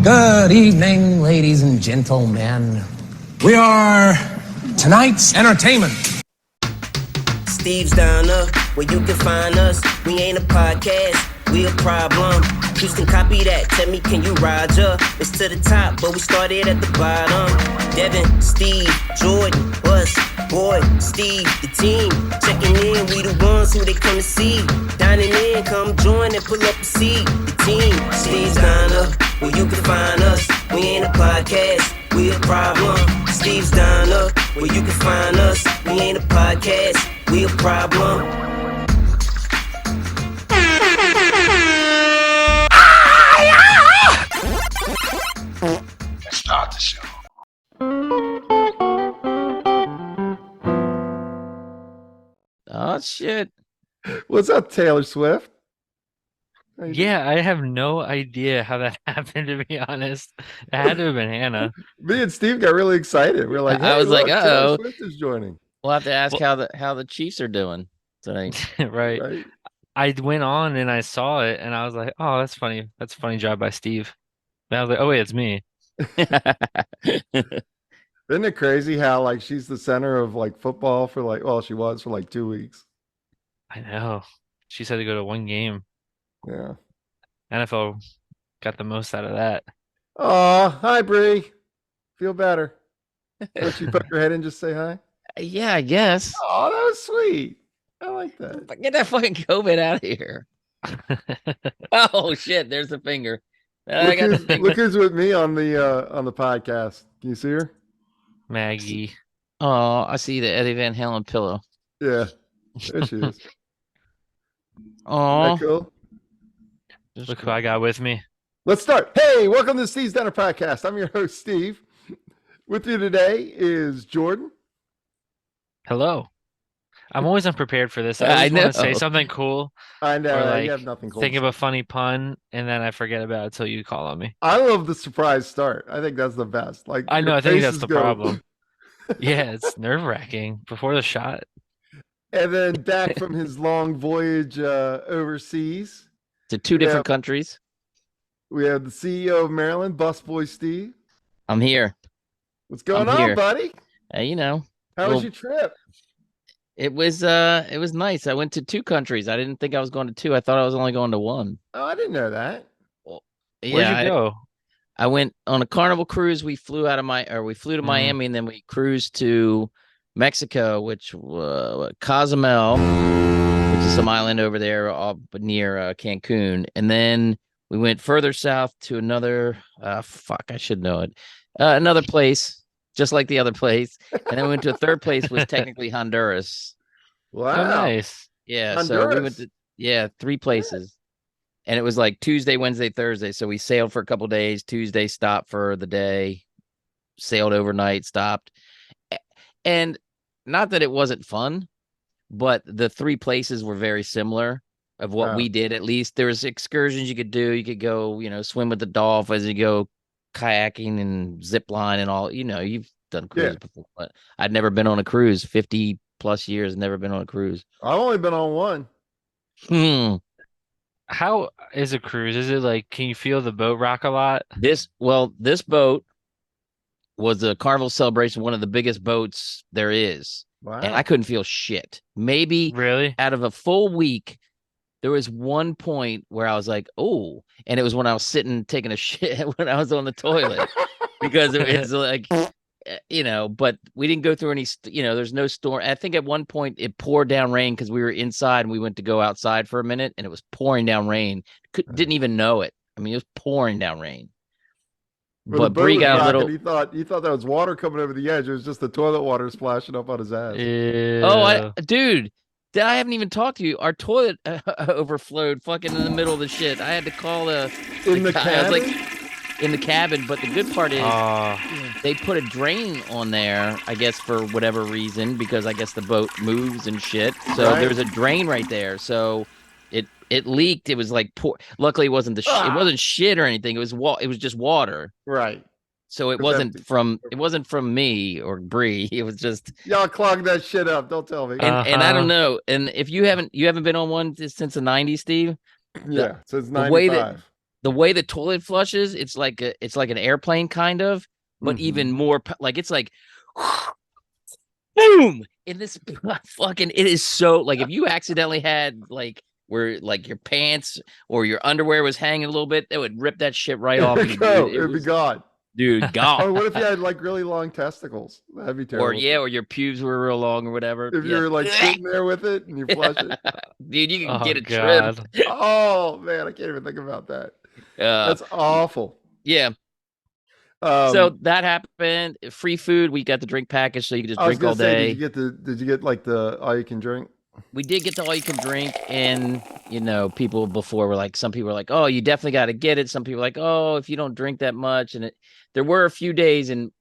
Good evening, ladies and gentlemen. We are tonight's entertainment. Steve's down up, where you can find us. We ain't a podcast, we a problem. Houston, copy that. Tell me, can you ride ya? It's to the top, but we started at the bottom. Devin, Steve, Jordan, Busboy Steve, the team. Checking in, we the ones who they come to see. Dining in, come join and pull up a seat. The team, Steve's down up, where you can find us. We ain't a podcast, we a problem. Steve's down up, where you can find us. We ain't a podcast, we a problem. Let's start the show. Oh shit! What's up, Taylor Swift? Yeah, I have no idea how that happened, to be honest. It had to have been Hannah. Me and Steve got really excited. We were like, hey, I was like, look, uh-oh. Taylor Swift is joining. We'll have to ask how the Chiefs are doing tonight. Right. I went on and I saw it and I was like, oh, that's funny. That's a funny job by Steve. And I was like, oh wait, it's me. Isn't it crazy how like she's the center of like football for like, well, she was for like 2 weeks. I know. She said to go to one game. Yeah. NFL got the most out of that. Oh, hi, Bree. Feel better. Don't you put your head in and just say hi? Yeah, I guess. Oh, that was sweet. I like that. Get that fucking COVID out of here. Oh shit! There's the finger. Look who's with me on the podcast. Can you see her? Maggie. Oh, I see the Eddie Van Halen pillow. Yeah, there she is. Oh, cool. Look who I got with me. Let's start. Hey, welcome to Steve's Dinner Podcast. I'm your host, Steve. With you today is Jordan. Hello. I'm always unprepared for this. I want to say something cool. I know. Or like, you have nothing cool. Think of a funny pun, and then I forget about it until you call on me. I love the surprise start. I think that's the best. Like I know. I think that's the problem. Yeah, it's nerve-wracking before the shot. And then back from his long voyage overseas to two different countries. We have the CEO of Maryland, Busboy Steve. I'm here. What's going on, buddy? You know. How was your trip? It was nice. I went to two countries. I didn't think I was going to two. I thought I was only going to one. Oh, I didn't know that. Well, where'd you go? I went on a Carnival cruise. We flew to Miami, and then we cruised to Mexico, which Cozumel, which is some island over there near Cancun, and then we went further south to another. I should know it. Another place. Just like the other place. And then we went to a third place, was technically Honduras. Wow. Oh, nice. Yeah. Honduras. So we went to, 3 places. And it was like Tuesday, Wednesday, Thursday. So we sailed for a couple days. Tuesday, stopped for the day. Sailed overnight, stopped. And not that it wasn't fun, but the 3 places were very similar of what we did. At least there was excursions you could do. You could go, swim with the dolphins. You go kayaking and zip line and all. You've done cruises before, but I'd never been on a cruise. 50 plus years, never been on a cruise. I've only been on one. How is a cruise? Is it like, can you feel the boat rock a lot? This boat was a Carnival Celebration, one of the biggest boats there is. Wow. And I couldn't feel shit. Maybe really out of a full week, there was one point where I was like, oh, and it was when I was sitting taking a shit when I was on the toilet because it was like, but we didn't go through any, there's no storm. I think at one point it poured down rain because we were inside and we went to go outside for a minute and it was pouring down rain. Didn't even know it. I mean, it was pouring down rain. Well, but Bree got a little. You thought that was water coming over the edge. It was just the toilet water splashing up on his ass. Ew. Oh, dude. I haven't even talked to you. Our toilet overflowed fucking in the middle of the shit. I had to call in the cabin? I was like, in the cabin. But the good part is they put a drain on there, I guess, for whatever reason, because I guess the boat moves and shit. So there's a drain right there. So it leaked. It was like poor. Luckily, it wasn't it wasn't shit or anything. It was just water. Right. So it wasn't from me or Bree. It was just y'all clogged that shit up. Don't tell me. And I don't know. And if you haven't been on one since the 90s, Steve. Since 95. the way the toilet flushes, it's like an airplane kind of, but even more like it's like boom in this fucking. It is so like if you accidentally had like where like your pants or your underwear was hanging a little bit, they would rip that shit right off you, dude. It'd be gone. Dude, gone. Or what if you had like really long testicles? That'd be Or terrible. or your pubes were real long or whatever. If you're like sitting there with it and you flush it. Dude, you can Oh, get it trimmed. God. Oh man, I can't even think about that. That's awful. Yeah. So that happened. Free food. We got the drink package, so you could just drink all day. Did you get like the all you can drink? We did get the all you can drink, and people before were like, some people were like, oh, you definitely got to get it. Some people were like, oh, if you don't drink that much, and there were a few days, and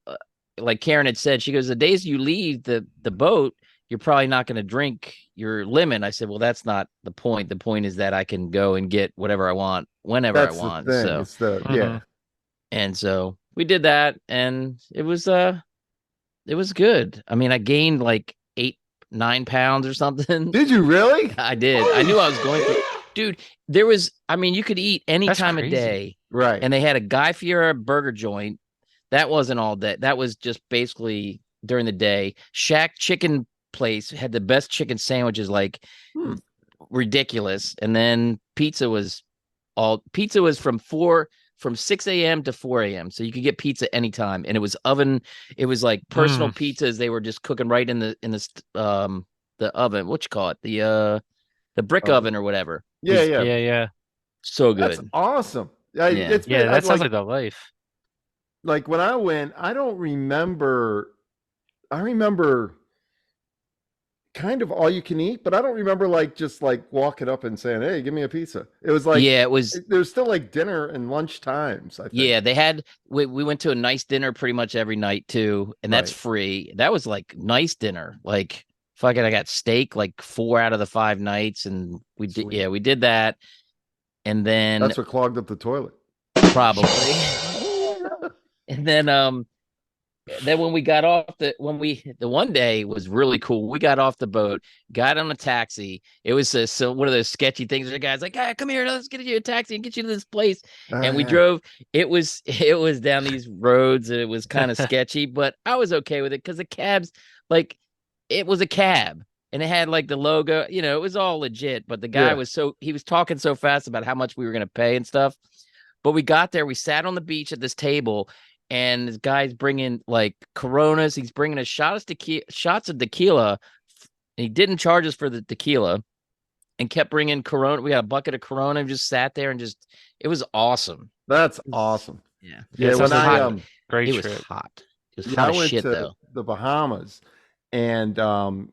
like Karen had said, she goes, the days you leave the boat, you're probably not going to drink your limit. I said, well, that's not the point. The point is that I can go and get whatever I want whenever I want. So yeah. And so we did that, and it was good. I mean, I gained like 8-9 pounds or something. Did you really? I did. I knew I was going to. Dude, there was, I mean, you could eat any time of day. Right. And they had a Guy Fieri burger joint. That wasn't all day. That was just basically during the day. Shack Chicken Place had the best chicken sandwiches, like ridiculous. And then pizza was from 6 a.m. to 4 a.m. So you could get pizza anytime. And it was oven. It was like personal pizzas. They were just cooking right in the oven. What you call it? The brick oven or whatever. Yeah. So good. That's awesome. That sounds like the life. Like when I went, I remember kind of all you can eat, but I don't remember like just like walking up and saying, hey, give me a pizza. It was like, there's still like dinner and lunch times, I think. Yeah, they had, we went to a nice dinner pretty much every night too, and that's free. That was like nice dinner. Like fucking, I got steak like 4 out of the 5 nights, and we did that. And then that's what clogged up the toilet. Probably. And then when we got off the one day was really cool. We got off the boat, got on a taxi. It was one of those sketchy things. The guy's like, "Hey, come here, let's get you a taxi and get you to this place." And we drove. It was down these roads, and it was kind of sketchy, but I was okay with it because the cabs, like, it was a cab, and it had like the logo. It was all legit. But the guy was talking so fast about how much we were gonna pay and stuff. But we got there. We sat on the beach at this table. And this guy's bringing like Coronas. He's bringing us shots of tequila. He didn't charge us for the tequila, and kept bringing Corona. We got a bucket of Corona and just sat there and it was awesome. That's awesome. Yeah. When great it trip. was hot. It was hot as shit though. The Bahamas, and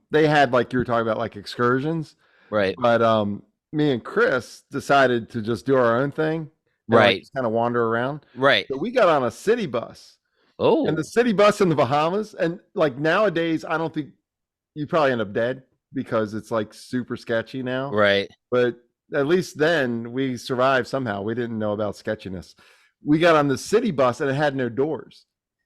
they had like you were talking about like excursions, right? But me and Chris decided to just do our own thing. Right. Like, kind of wander around. Right. So we got on a city bus. Oh. And the city bus in the Bahamas. And like nowadays, I don't think you probably end up dead because it's like super sketchy now. Right. But at least then we survived somehow. We didn't know about sketchiness. We got on the city bus and it had no doors.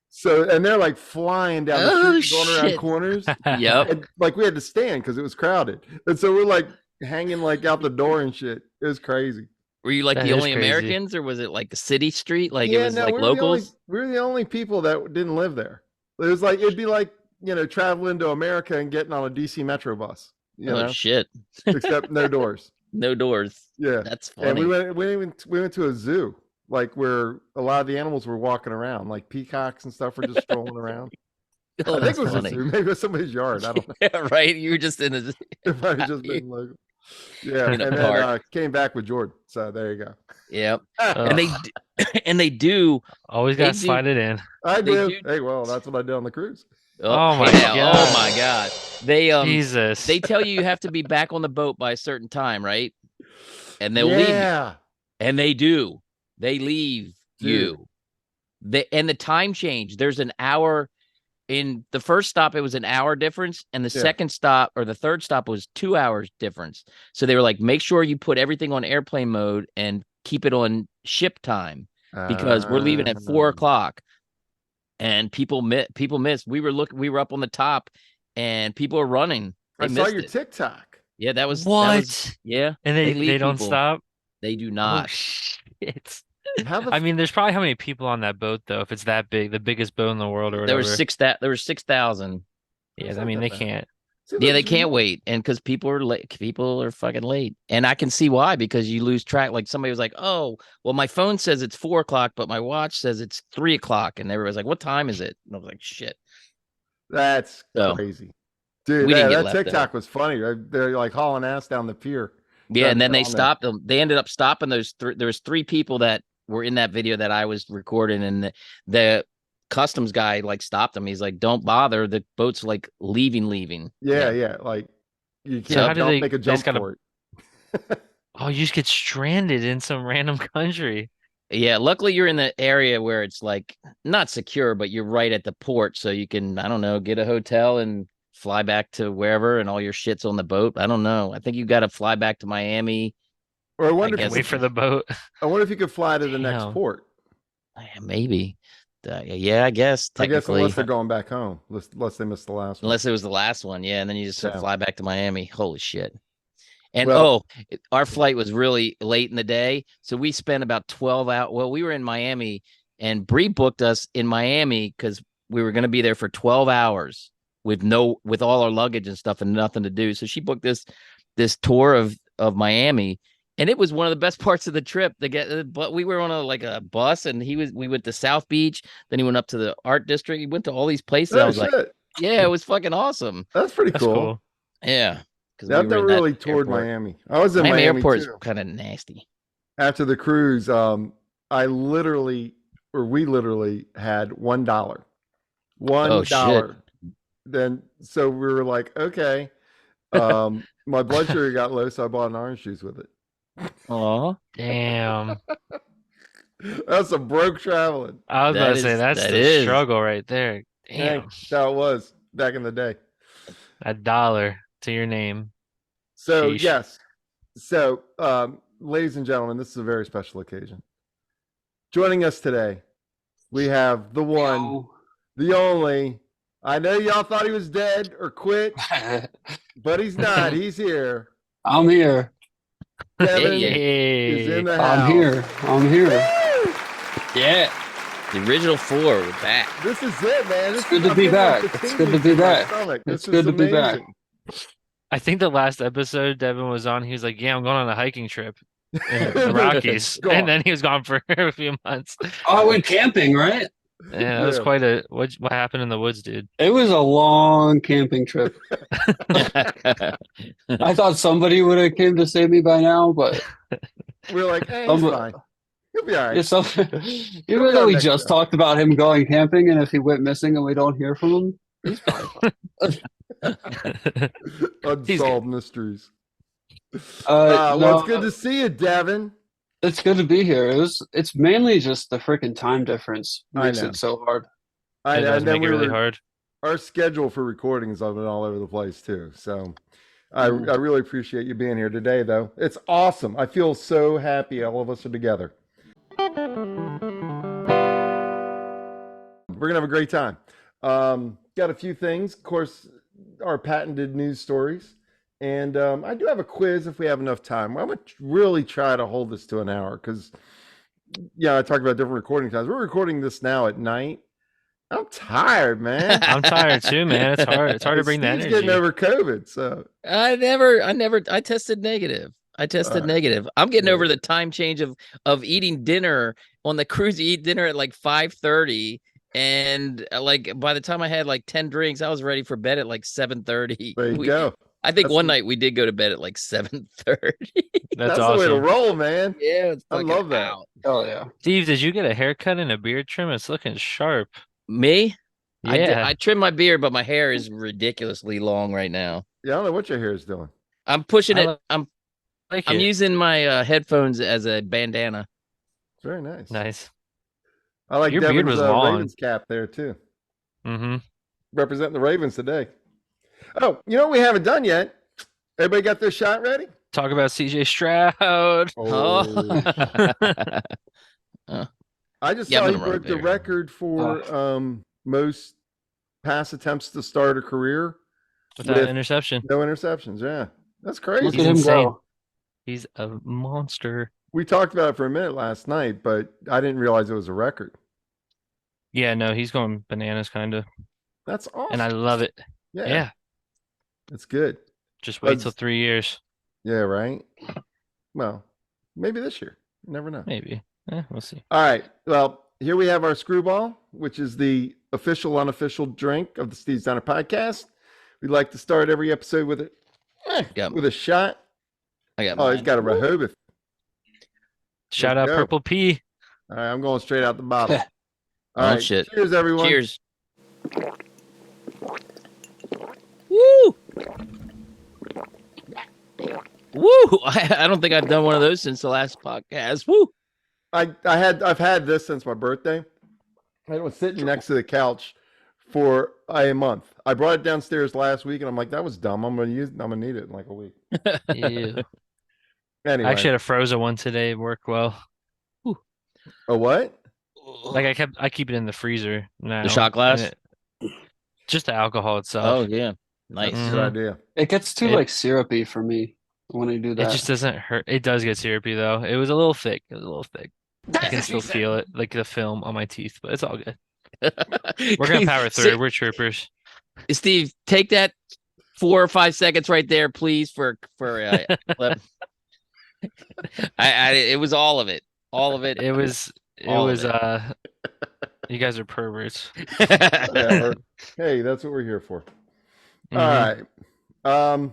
So, and they're like flying down the street, going around corners. Yep. And, like we had to stand because it was crowded. And so we're like hanging like out the door and shit. It was crazy. Were you like the only Americans, or was it like the city street? Like it was like we locals? We were the only people that didn't live there. It was like, it'd be like, traveling to America and getting on a DC Metro bus. Shit. Except no doors. No doors. Yeah. That's funny. And we went to a zoo, like where a lot of the animals were walking around, like peacocks and stuff were just strolling around. I think it was a zoo. Maybe it was somebody's yard. I don't know. Yeah, right. You were just in a zoo. It might have just been local. Yeah, and then came back with Jordan. So there you go. Yep. And they do always got to slide it in. I do. Hey, well, that's what I did on the cruise. Oh my god! Oh my god! They Jesus. They tell you have to be back on the boat by a certain time, right? And they'll leave you. And they do. They leave you. And the time change. There's an hour. In the first stop, it was an hour difference, and the second stop or the third stop was 2 hours difference. So they were like, make sure you put everything on airplane mode and keep it on ship time because we're leaving at 4 o'clock. And people missed. We were up on the top, and people are running. I saw your TikTok. Yeah, that was what? Yeah, and they don't stop. They do not. Oh, shit. How the I mean, there's probably how many people on that boat though, if it's that big, the biggest boat in the world or There was whatever. there was 6,000. Yeah, It's I not mean that they bad. can't. See, Yeah, but they can't wait, and because people are late, people are fucking late, and I can see why, because you lose track. Like somebody was like, "Oh, well, my phone says it's 4 o'clock, but my watch says it's 3 o'clock," and everybody's like, "What time is it?" And I was like, "Shit." that's So crazy. Dude, we didn't get that left out. TikTok was funny. They're like hauling ass down the pier. Yeah, Trying and to then get they on there. stopped them. They ended up stopping those three. There was three people that were in that video that I was recording, and the customs guy like stopped them. He's like, "Don't bother. The boat's like leaving." Yeah, yeah. Like you So how can't do they make a they just jump gotta for it. oh you just get stranded in some random country. Yeah, luckily you're in the area where it's like not secure, but you're right at the port, so you can, I don't know, get a hotel and fly back to wherever, and all your shit's on the boat. I don't know. I think you got to fly back to Miami. Or I I wonder if you guess Wait could for the boat. I wonder if you could fly to the next Damn. port. maybe. Yeah, I guess I guess unless technically, they're going back home, unless they missed the last one. unless it was the last one. Yeah, and then you just Yeah. fly back to Miami. Holy shit. And Well, our flight was really late in the day, so we spent about 12 hours. Well, we were in Miami, and Bree booked us in Miami because we were going to be there for 12 hours with all our luggage and stuff and nothing to do. So she booked this tour of Miami, and it was one of the best parts of the trip. But we were on a bus, and we went to South Beach, then he went up to the art district. He went to all these places. I oh was like, shit, yeah, it was fucking awesome. that's pretty That's cool. cool. Yeah, because Yeah, we I've were in never that really toured airport. Miami. I was in Miami Miami airport is too. kind of nasty. After the cruise, we literally had $1. Oh shit. $1. Then so we were like, okay. My blood sugar got low, so I bought an orange juice with it. Oh, Damn. That's some broke traveling. I was about to say that's that the is. struggle right there. Hey, Damn. that's how it was back in the day. $1 to your name. So Sheesh. yes. So ladies and gentlemen, this is a very special occasion. Joining us today, we have the one, the only. I know y'all thought he was dead or quit, but he's not. He's here. I'm here. Devin Hey. is in the I'm house. here. I'm here. Woo! Yeah. The original four with that. This is it, man. This It's good is, to be I'm feeling back. the It's good to tingles be in my back. stomach. It's This good is to be back. amazing. I think the last episode Devin was on, he was like, "Yeah, I'm going on a hiking trip in the Rockies," Gone. and then he was gone for a few months. Oh, I went camping, right? Yeah, that was Yeah. quite a what happened in the woods, dude. It was a long camping trip. I thought somebody would have came to save me by now, but We're like, hey, he's some, fine. He'll be all right. yeah, some, He'll even be though on we next just show. talked about him going camping, and if he went missing and we don't hear from him, he's probably fine. Unsolved mysteries. No, Well, it's good to see you, Devin. it's good to be here. It's mainly just the freaking time difference I makes know. it so hard. I It know. does And then make it really hard. our schedule for recordings have been all over the place too. So I really appreciate you being here today, though. It's awesome. I feel so happy all of us are together. We're gonna have a great time. Got a few things, of course, our patented news stories, and I do have a quiz if we have enough time. I'm gonna really try to hold this to an hour because, I talked about different recording times. We're recording this now at night. I'm tired, man. I'm tired too, man. It's hard. It's hard to bring the Steve's energy. getting over COVID, so I tested negative. Alright. Negative. I'm getting Yeah. over the time change of eating dinner on the cruise. You eat dinner at like 5:30, and like by the time I had like 10 drinks, I was ready for bed at like 7:30. there you go. I think That's one the- night we did go to bed at like 7:30. That's the way to awesome. roll, man. Yeah, it's I fucking love that. out. Oh yeah. Steve, did you get a haircut and a beard trim? It's looking sharp. Me? Yeah. I trimmed my beard, but my hair is ridiculously long right now. Yeah, I don't know what your hair is doing. I'm pushing I it. li- I'm like I'm it. using my headphones as a bandana. It's very nice. Nice. I like Your beard Devin's was long. Ravens cap there too. Mm-hmm. Representing the Ravens today. Oh, you know what we haven't done yet? Everybody got their shot ready? Talk about CJ Stroud. Oh. I just Yeah, I'm saw he gonna run broke up the there. record for most pass attempts to start a career Without with interception. no interceptions. Yeah, that's Look crazy. at him insane. go. He's a monster. We talked about it for a minute last night, but I didn't realize it was a record. Yeah, no, he's going bananas kind of. That's awesome. And I love it. Yeah. Yeah. That's good. Just wait till Let's- 3 years. Yeah, right? Well, maybe this year. You never know. Maybe. We'll see. All right. Well, here we have our screwball, which is the official, unofficial drink of the Steve's Diner podcast. We like to start every episode with with a shot. I got Oh, he's mine. got a Rehoboth. Shout Let's out go. Purple P. All right, I'm going straight out the bottle. All Oh, right. shit. Cheers, everyone. Cheers. Woo! Woo! I don't think I've done one of those since the last podcast. Woo! I've had this since my birthday. It was sitting next to the couch for a month. I brought it downstairs last week, and I'm like, that was dumb. I'm gonna need it in like a week. Ew. Anyway, I actually had a frozen one today. It worked well. a what? Like I keep it in the freezer now. The shot glass? and just the alcohol Oh itself. yeah, nice. Good Mhm. idea. It gets too It- like syrupy for me when I do It that. just doesn't hurt. It does get syrupy though. It was a little thick. I can still feel it, like the film on my teeth, but it's all good. We're gonna power through. We're troopers. Steve, take that 4 or 5 seconds right there, please. For clip. It was all of it. All of it. It was All of you guys are perverts. Yeah, hey, that's what we're here for. Mhm. All right.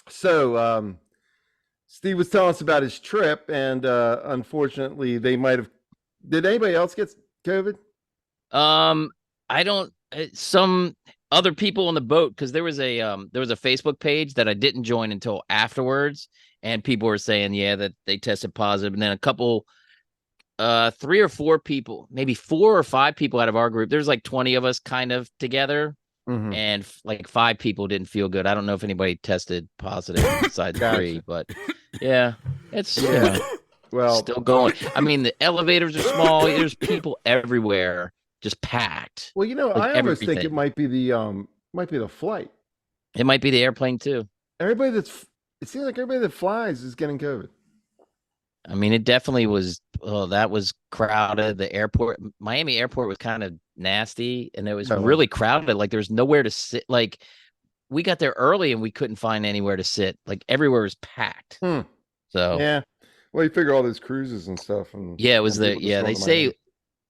So Steve was telling us about his trip, and unfortunately, they might have. Did anybody else get COVID? I don't. Some other people on the boat, because there was a Facebook page that I didn't join until afterwards, and people were saying that they tested positive, and then a couple, 3 or 4 people, maybe 4 or 5 people out of our group. There's like 20 of us kind of together. Mhm. And like 5 people didn't feel good. I don't know if anybody tested positive besides Gotcha. 3, but it's Well, still going. I mean, the elevators are small. There's people everywhere, just packed. well, like I almost think it everything. might be the flight. It might be the airplane too. It seems like everybody that flies is getting COVID. I mean, it definitely was. Oh, that was crowded. The airport, Miami airport, was kind of nasty, and it was Oh, wow. really crowded. Like there's nowhere to sit. Like we got there early and we couldn't find anywhere to sit. Like everywhere was packed. Hmm. So Yeah. Well, you figure all those cruises and stuff, and yeah, it was people just going they to say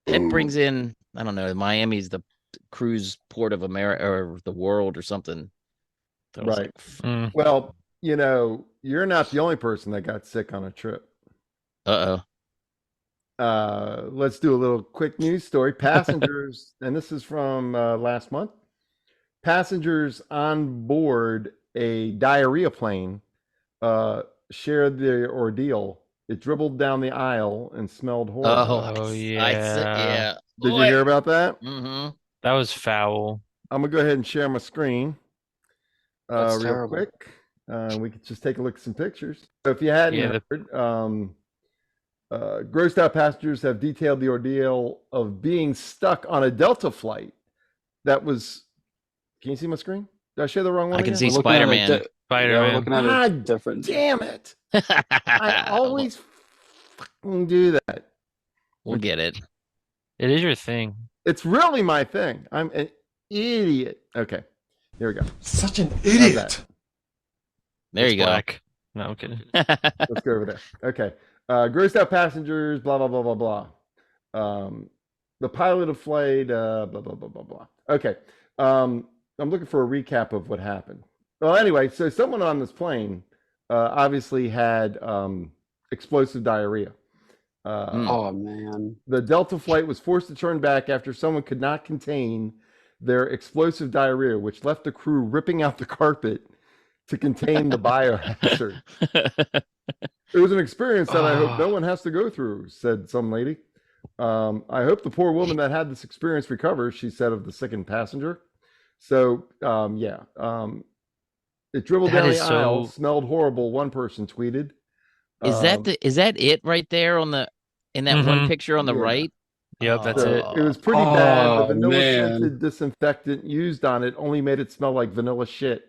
Miami. it brings in, I don't know, Miami's the cruise port of America or the world or something. So I was Right. Mm. Well, you're not the only person that got sick on a trip. Uh-oh. Let's do a little quick news story. Passengers, and this is from last month. Passengers on board a diarrhea plane shared their ordeal. It dribbled down the aisle and smelled horrible. Oh, yeah. Did you hear about that? Mm-hmm. That was foul. I'm gonna go ahead and share my screen That's real terrible. quick. We could just take a look at some pictures. So if you hadn't heard, grossed out passengers have detailed the ordeal of being stuck on a Delta flight. That was. Can you see my screen? Did I share the wrong one? I can again? see We're looking at it Spider-Man. di- Yeah, we're Spider-Man. looking at it God different. Damn it! I always fucking do that. We'll get it. It is your thing. It's really my thing. I'm an idiot. Okay, here we go. Such an How's idiot. that? There It's you go. black. No, I'm kidding. Let's go over there. Okay. Grossed out passengers, blah, blah, blah, blah, blah. The pilot of flight, blah, blah, blah, blah, blah. Okay. I'm looking for a recap of what happened. Well, anyway, so someone on this plane obviously had explosive diarrhea. Oh man. The Delta flight was forced to turn back after someone could not contain their explosive diarrhea, which left the crew ripping out the carpet to contain the biohazard. It was an experience that I hope no one has to go through, said some lady. I hope the poor woman that had this experience recovers, she said of the sickened passenger. So, it dribbled That down the is aisle, so- smelled horrible, one person tweeted. Is that it right there in that one Mhm. pieture on the Yeah. right? Yep, that's So it. it was pretty bad. The Oh, vanilla man. scented disinfectant used on it only made it smell like vanilla shit.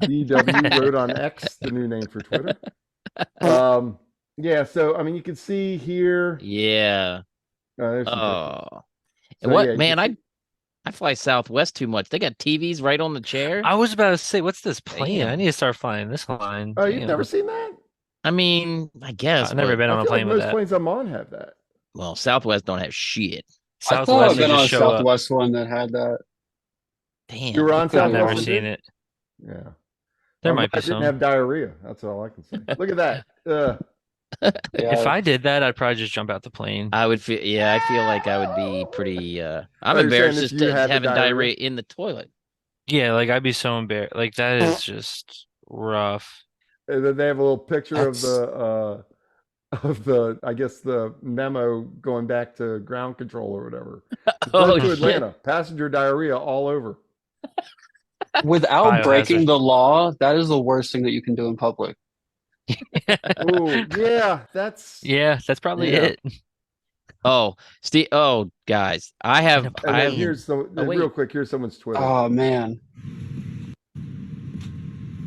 DW wrote on X, the new name for Twitter. Yeah, so I mean, you can see here. Yeah. There's some pictures. Oh. So What yeah, you man, can see, I fly Southwest too much. They got TVs right on the chair. I was about to say, what's this plane? I Damn. need to start flying this line. oh, you've never Damn. seen that? I mean, I guess, I've never but been I on a feel like plane with most that. planes I'm on have that. well, Southwest don't have shit. I thought Southwest, I've you been on just a show up. Southwest one that had that. You Damn. were I on could I've be never Southwest wrong. and seen did? it. Yeah. There I'm glad might be I didn't some. have diarrhea. That's all I can say. Look at that. If Yeah. I did that, I'd probably just jump out the plane. I would feel yeah, I feel like I would be pretty I'm Oh, you're saying embarrassed if just you had the having diarrhea? diarrhea in the toilet. Yeah, like I'd be so embarrassed. Like that is just rough. And then they have a little picture That's of the I guess the memo going back to ground control or whatever. Oh Report to shit. Atlanta. Passenger diarrhea all over. without breaking Biohazard. the law, that is the worst thing that you can do in public. Oh yeah, that's Yeah, that's probably yeah. it. Oh, Steve. Oh, guys, I In a have. And I then have. plane. here's some Oh real wait. quick. Here's someone's Twitter Oh man.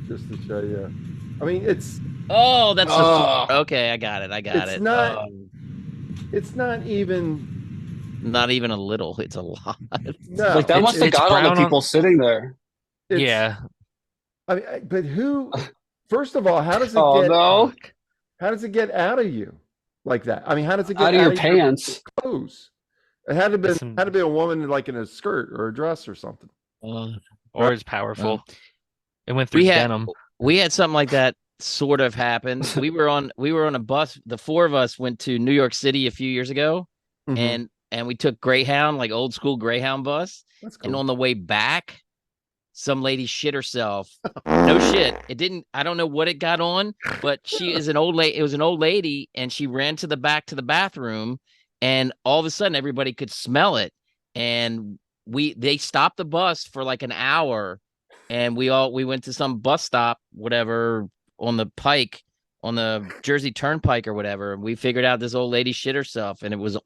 just to show you. I mean, it's Oh, that's the. Oh, Okay, I got it. I got it's it. not it's not even Not even a little. It's a lot. no. like that must have It's got on the brown on. people sitting there. It's Yeah. I mean, but who? First of all, Oh no, how does it get out of you like that? I mean, how does it out get of out your of your pants. clothes? It had to It's be a woman like in a skirt or a dress or something. Uh, or it's well, powerful. It went through we had denim. we had something like that sort of happen. We were on a bus. The four of us went to New York City a few years ago, Mhm. and we took Greyhound, like old school Greyhound bus. That's And cool. on the way back, some lady shit herself. No shit. It didn't. I don't know what it got on, but she is an old lady. It was an old lady, and she ran to the back to the bathroom, and all of a sudden everybody could smell it. And they stopped the bus for like an hour, and we went to some bus stop, whatever, on the Pike, on the Jersey Turnpike or whatever. And we figured out this old lady shit herself, and it was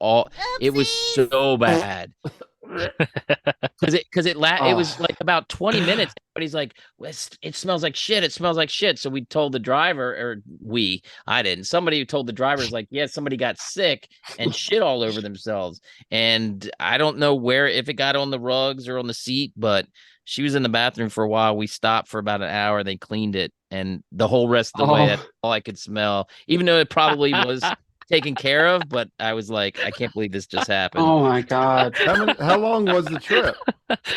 so bad. It was Oh, like about 20 minutes. Everybody's like, it smells like shit. It smells like shit. So we told the driver, I didn't. Somebody who told the driver is like, yeah, somebody got sick and shit all over themselves. And I don't know if it got on the rugs or on the seat, but she was in the bathroom for a while. We stopped for about an hour. They cleaned it. And the whole rest of the way, that's oh, all I could smell, even though it probably was taken care of. But I was like, I can't believe this just happened. oh my God. How long was the trip?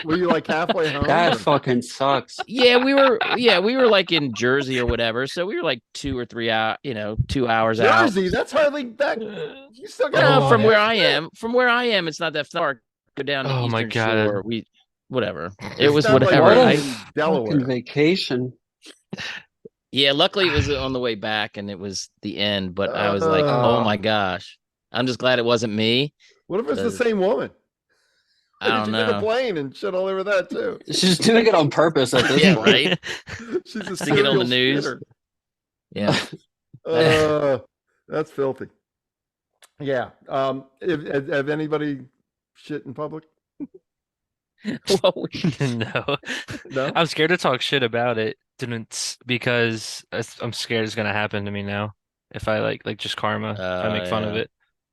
Were you like halfway home? That Or? fucking sucks. Yeah, we were like in Jersey or whatever. So we were like 2 or 3 hours, 2 hours out. Jersey, that's hardly that. You still got No, a long from where ass I trip. am, it's not that far. Go down the Oh my Eastern God. Shore. Whatever. It It's was not like What whatever. a being I in fucking Delaware. vacation. Yeah, luckily it was on the way back and it was the end, but I was like, oh Oh, my gosh. I'm just glad it wasn't me. What if it's the 'Cause same woman? I Did don't you get a know. plane and shit all over that too? she's doing it on purpose at this Yeah, point. right. She's a Stick it on serial the news. shitter. Yeah. That's filthy. Yeah. Have anybody shit in public? Well, No. No. I'm scared to talk shit about it. Didn't because I'm scared it's gonna happen to me now. If I like just karma, if I make fun of yeah. it.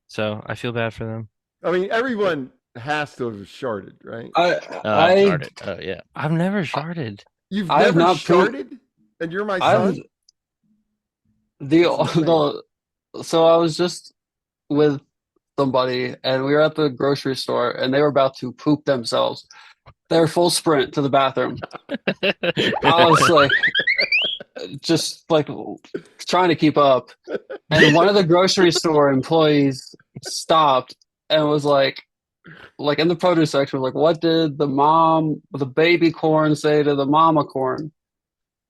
So I feel bad for them. I mean, everyone has to have sharted, right? I've I, started. Oh yeah. I've never I, sharded. You've I have never not proved. sharted, and you're my I've son. the That's insane. so I was just with somebody and we were at the grocery store and they were about to poop themselves. They're full sprint to the bathroom. I was like, just like trying to keep up. And one of the grocery store employees stopped and was like in the produce section, was like, what did the baby corn say to the mama corn?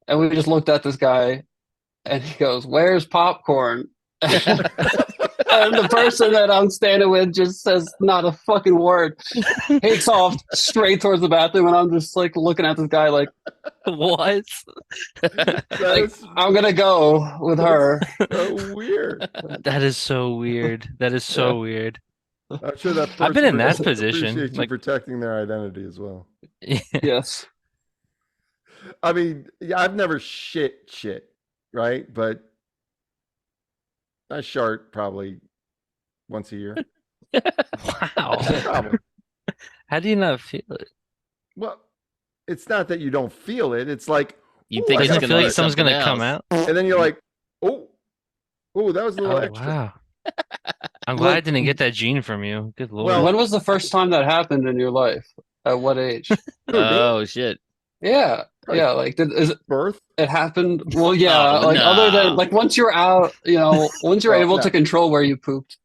And we just looked at this guy and he goes, where's popcorn? And the person that I'm standing with just says not a fucking word. Takes off straight towards the bathroom, and I'm just like looking at this guy like, What? That's I'm gonna go with her. so weird. That is so weird. That is so weird. I'm sure that I've been person in that position. appreciates you Like, protecting their identity as well. Yes. I mean, yeah, I've never shit, right? But I shart probably once a year. Wow. Probably. How do you not feel it? Well, it's not that you don't feel it. It's like, You "Ooh, think I it's Doesn't it gotta feel gonna like be fart." something's gonna something come else. out? And then you're like, oh, that was a little Oh extra. wow. I'm Well, glad I didn't get that gene from you. Good lord. Well- When was the first time that happened in your life? At what age? Who, me? Oh shit. Yeah, Probably yeah. Like, is it? birth. It happened. Well, yeah. Oh, Like, other than no. like once you're out, once you're Well, able no. to control where you pooped.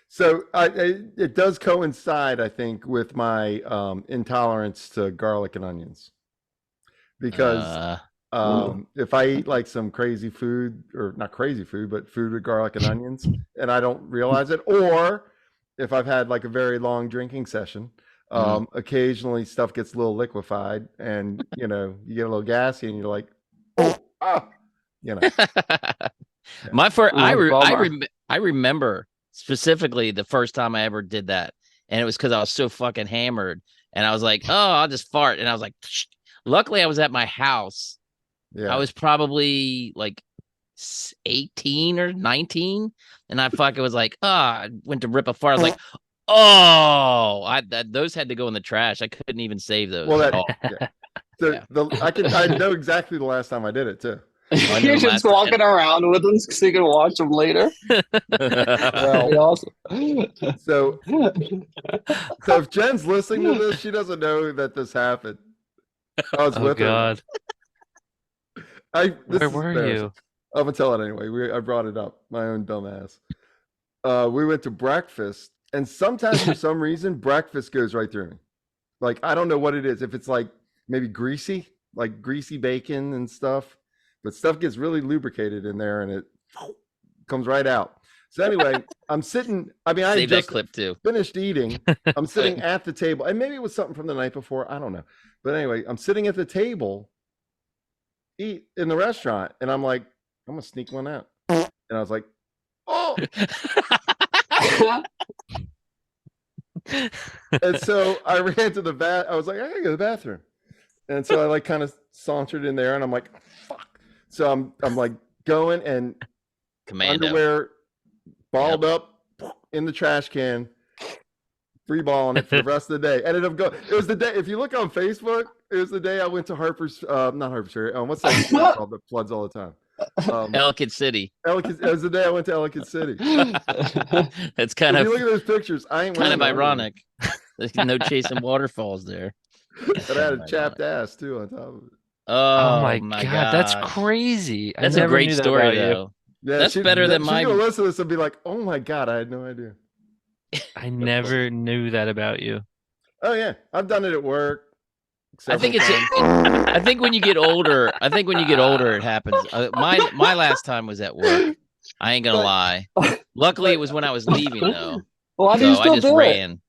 So it does coincide, I think, with my intolerance to garlic and onions. Because if I eat like some crazy food, or not crazy food, but food with garlic and onions, and I don't realize it, or if I've had like a very long drinking session, occasionally stuff gets a little liquefied, and you get a little gassy, and you're like, My first, Bummer. I remember specifically the first time I ever did that, and it was because I was so fucking hammered, and I was like, "Oh, I'll just fart," and I was like, "Psh." Luckily, I was at my house. Yeah. I was probably like 18 or 19, and I fucking was like, I went to rip a fart. I was like, oh, those had to go in the trash. I couldn't even save those. Well, at all. So I know exactly the last time I did it too. I know You're the just last walking around with them so you can watch them later. Well, Awesome. so if Jen's listening to this, she doesn't know that this happened. I was Oh with god. her. Where were you? I'm gonna tell it anyway. I brought it up. My own dumbass. We went to breakfast, and sometimes for some reason, breakfast goes right through me. Like, I don't know what it is. If it's like maybe greasy, like greasy bacon and stuff, but stuff gets really lubricated in there, and it comes right out. So anyway, I'm sitting. I mean, I Save that just clip too. finished eating. I'm sitting at the table, and maybe it was something from the night before. I don't know. But anyway, I'm sitting at the table, eat in the restaurant, and I'm like, I'm gonna sneak one out. And I was like, oh. And so I ran to the I was like, I gotta go to the bathroom. And so I like kind of sauntered in there, and I'm like, fuck. So I'm like going, and Commando. underwear balled up in the trash can, free balling it for the rest of the day. Ended up going. It was the day. If you look on Facebook, it was the day I went to Harper's. Not Harper's Ferry. What's that store called that floods all the time? Ellicott City. It was the day I went to Ellicott City. That's kind If of you look at those pictures, I ain't kind of wearing underwear. ironic. There's no chasing waterfalls there. But I had a chapped ass too on top of it. Oh, my god, that's gosh. crazy. That's I a never great knew that story about you. though. Yeah, That's better than she's my. gonna listen to this and be like, "Oh my god, I had no idea." I never knew that about you. Oh yeah, I've done it at work. I think several it's. times. I think when you get older, it happens. My last time was at work. I ain't gonna But- lie. Luckily, it was when I was leaving though. Why do you So I still just do it? ran.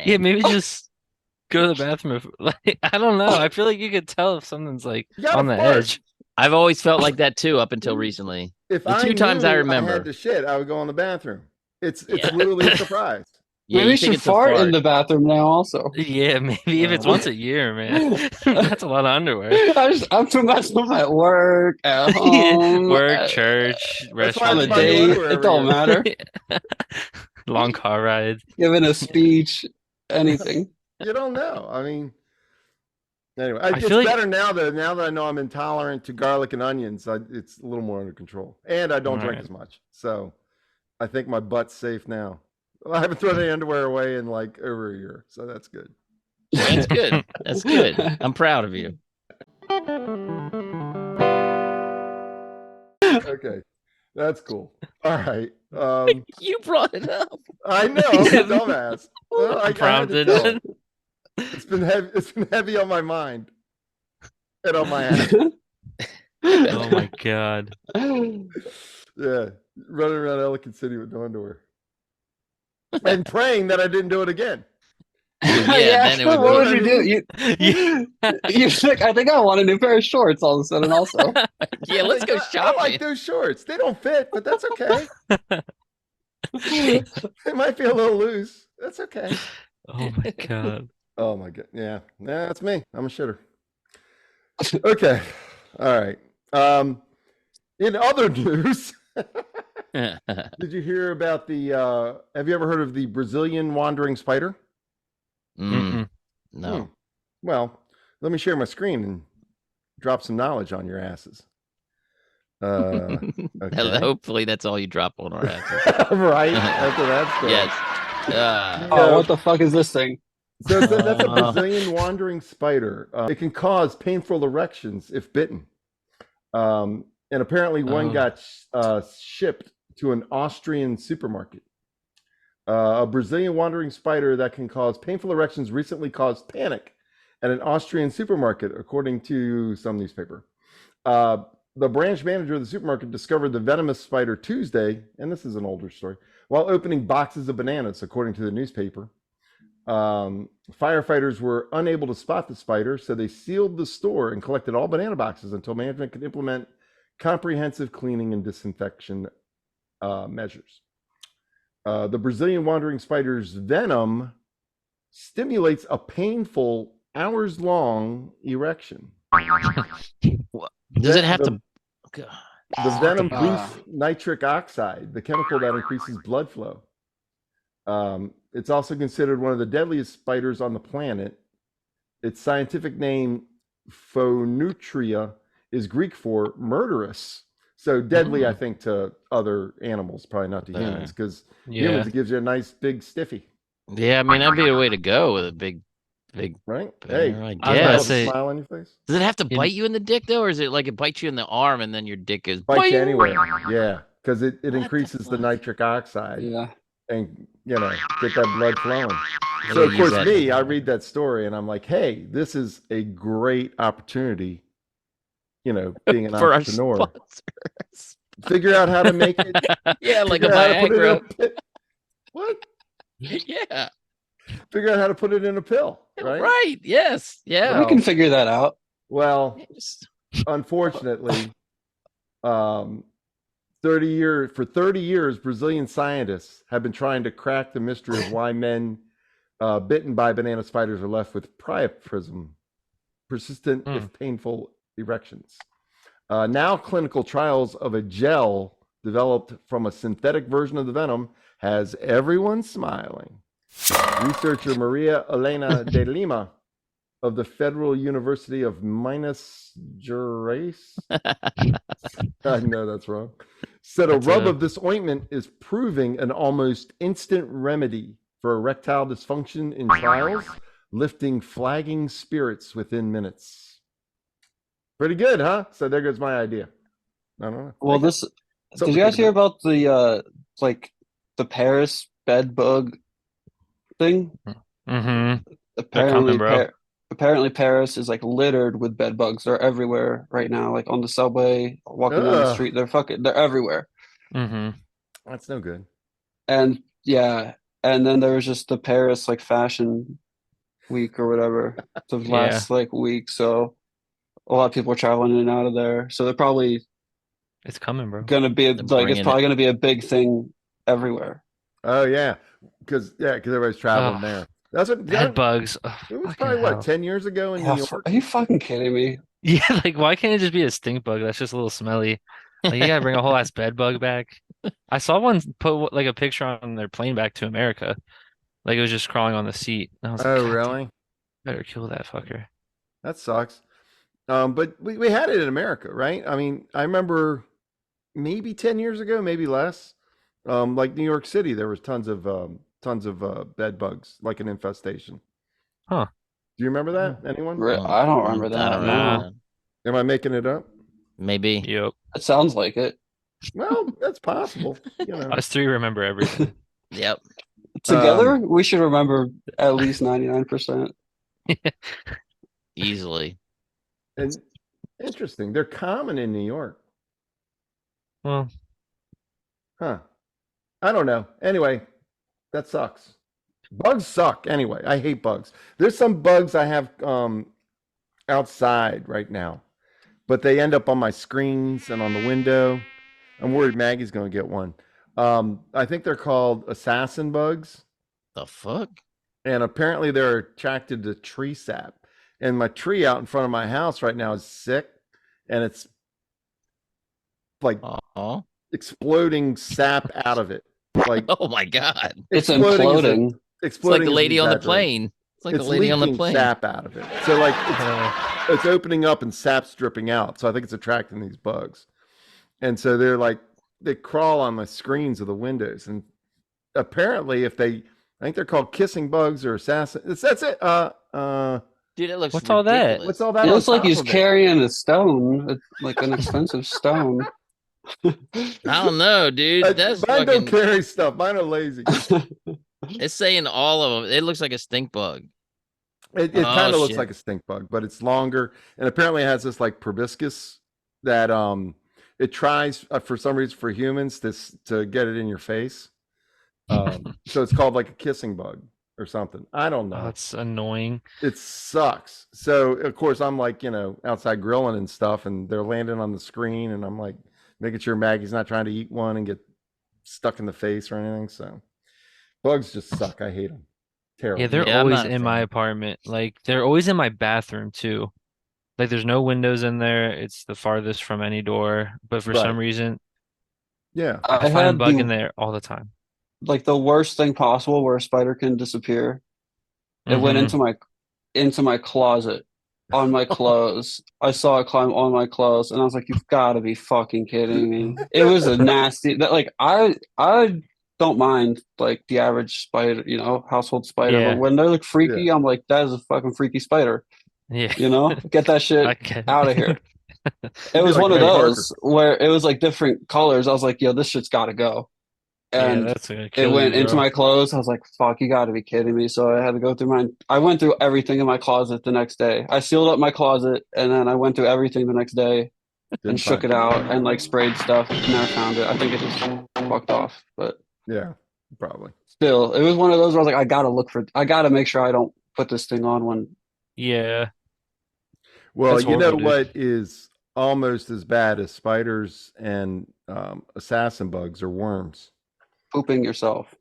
Yeah, maybe just go to the bathroom. Like, I don't know. I feel like you could tell if something's like You gotta on the fart. edge. I've always felt like that too, up until recently. If The I two times knew I I remember. had to shit, I would go in the bathroom. It's Yeah. literally a surprise. Yeah, Maybe you think should it's a fart in the bathroom now. Also, Yeah, maybe if it's once a year, man. That's a lot of underwear. I'm too much at work, at home, Work, church, That's why on restaurant. a I buy new date. underwear It every don't year. matter. Long car ride. Giving a speech, anything. You don't know. I mean, anyway, I it's feel like- better now that I know I'm intolerant to garlic and onions. It's a little more under control, and I don't drink Right. as much. So I think my butt's safe now. I haven't thrown any underwear away in like over a year, so that's good. That's good. That's good. I'm proud of you. Okay, that's cool. All right. You brought it up. I know, I'm a dumbass. Well, I had to Prompted. tell him. It's been heavy. It's been heavy on my mind and on my ass. Oh my god. Yeah, running around Ellicott City with no underwear and praying that I didn't do it again. Yeah, then it would what be- would you do? You think? I think I want a new pair of shorts all of a sudden. Also, Yeah, let's go I shopping. like those shorts. They don't fit, but that's okay. They might be a little loose. That's okay. Oh my god. Oh my god. Yeah, that's me. I'm a shitter. Okay. All right. In other news, Did you hear about the? Have you ever heard of the Brazilian wandering spider? No. Well, let me share my screen and drop some knowledge on your asses. Okay. Hopefully that's all you drop on our asses. Right after that story. Yes. Oh, what the fuck is this thing? So that's a Brazilian wandering spider. It can cause painful erections if bitten. And apparently one got shipped to an Austrian supermarket. A Brazilian wandering spider that can cause painful erections recently caused panic at an Austrian supermarket, according to some newspaper. The branch manager of the supermarket discovered the venomous spider Tuesday, and this is an older story, while opening boxes of bananas, according to the newspaper. Firefighters were unable to spot the spider, so they sealed the store and collected all banana boxes until management could implement comprehensive cleaning and disinfection measures. The Brazilian wandering spider's venom stimulates a painful hours-long erection. Does it have to? The venom boosts nitric oxide, the chemical that increases blood flow. It's also considered one of the deadliest spiders on the planet. Its scientific name, Phonutria, is Greek for murderous. So deadly, I think, to other animals, probably not to humans, because humans, it gives you a nice big stiffy. Yeah, I mean, that'd be a way to go with a big, right? Bear, I I was guess. say, smile on your face. Does it have to bite you in the dick though, or is it like it bites you in the arm and then your dick is Bites you anywhere? Yeah, because it increases the nitric oxide. Yeah. And get that blood flowing. So of course, I read that story and I'm like, hey, this is a great opportunity. Being an entrepreneur, figure out how to make it. Yeah, like a Viagra. What? Yeah. Figure out how to put it in a pill, right? Right. Yes. Yeah. We can figure that out. Well, unfortunately, 30 years, Brazilian scientists have been trying to crack the mystery of why men bitten by banana spiders are left with priapism, persistent if painful erections. Now, clinical trials of a gel developed from a synthetic version of the venom has everyone smiling. Researcher Maria Elena de Lima of the Federal University of Minas Gerais, I know that's wrong, said a rub of this ointment is proving an almost instant remedy for erectile dysfunction in trials, lifting flagging spirits within minutes. Pretty good, huh? So there goes my idea. I don't know. Well, did you guys hear about the the Paris bed bug thing? Apparently Paris is like littered with bed bugs. They're everywhere right now, like on the subway, walking down the street. They're everywhere. That's no good. And and then there was just the Paris like fashion week or whatever the last week. So a lot of people are traveling in and out of there. So they're probably it's coming, bro. Gonna be it's probably gonna be a big thing everywhere. Oh yeah, because everybody's traveling there. That's what bed bugs. It was probably 10 years ago in New York. Are you fucking kidding me? Yeah, like why can't it just be a stink bug? That's just a little smelly. Like you gotta bring a whole ass bed bug back. I saw one put like a picture on their plane back to America. Like it was just crawling on the seat. And I was like, really? Better kill that fucker. That sucks. But we had it in America, right? I mean, I remember maybe 10 years ago, maybe less. Like New York City, there was tons of bed bugs, like an infestation. Huh. Do you remember that? Anyone? I don't remember that. I don't know. Am I making it up? Maybe. Yep. It sounds like it. Well, that's possible. Us three remember everything. Yep. Together, we should remember at least 99%. Easily. And interesting. They're common in New York. Well. Huh. I don't know. Anyway, that sucks. Bugs suck anyway. I hate bugs. There's some bugs I have outside right now, but they end up on my screens and on the window. I'm worried Maggie's going to get one. I think they're called assassin bugs. The fuck? And apparently they're attracted to tree sap. And my tree out in front of my house right now is sick. And it's like exploding sap out of it. Like Oh my God. It's exploding is a imploding. It's like exploding the is an lady on the exaggeration. plane. It's like the It's lady on the leaking plane. sap out of it. So like Uh, it's opening up and sap's dripping out. So I think it's attracting these bugs. And so they're like they crawl on the screens of the windows. And apparently if they I think they're called kissing bugs or assassin. That's it. Dude, it looks What's all that? ridiculous. What's all that It on looks like top he's of it? carrying a stone, like an expensive stone. I don't know, dude. That's Mine don't fucking. carry stuff. Mine are lazy. It's saying all of them. It looks like a stink bug. It Oh kind of looks shit. like a stink bug, but it's longer and apparently it has this like proboscis that it tries for some reason for humans to get it in your face. So it's called like a kissing bug or something. I don't Oh, know. that's annoying. It sucks. So of course I'm like, outside grilling and stuff and they're landing on the screen and I'm like making sure Maggie's not trying to eat one and get stuck in the face or anything. So bugs just suck. I hate them. Yeah, Terrible. they're Yeah, I'm always not a in my fan. apartment. Like they're always in my bathroom too. Like there's no windows in there. It's the farthest from any door. But for some Right. reason, Yeah. I I find had bug in the there all the time. like the worst thing possible where a spider can disappear. It went Hmm. into my closet on my clothes. I saw it climb on my clothes, and I was like, "You've got to be fucking kidding me!" It was a nasty. That like I don't mind like the average spider, household spider, but Yeah, when they're like Yeah. freaky, I'm like, "That is a fucking freaky spider." yeah. Get that I shit get out of here. it. It It'd be was like one of Trey Parker. those where it was like different colors. I was like, "Yo, this shit's got to go." Yeah, And that's gonna it kill went you, into bro. my clothes. I was like, fuck, you got to be kidding me. So I had to go through mine. I went through everything in my closet the next day. I sealed up my closet and then I went through everything the next day and Didn't shook find it it. out and like sprayed stuff. Never found it. I think it just fucked off. But Yeah, probably. still, it was one of those where I was like, I got to make sure I don't put this thing on when Yeah, Well, that's you know horrible, dude. what is almost as bad as spiders and assassin bugs or worms? pooping yourself.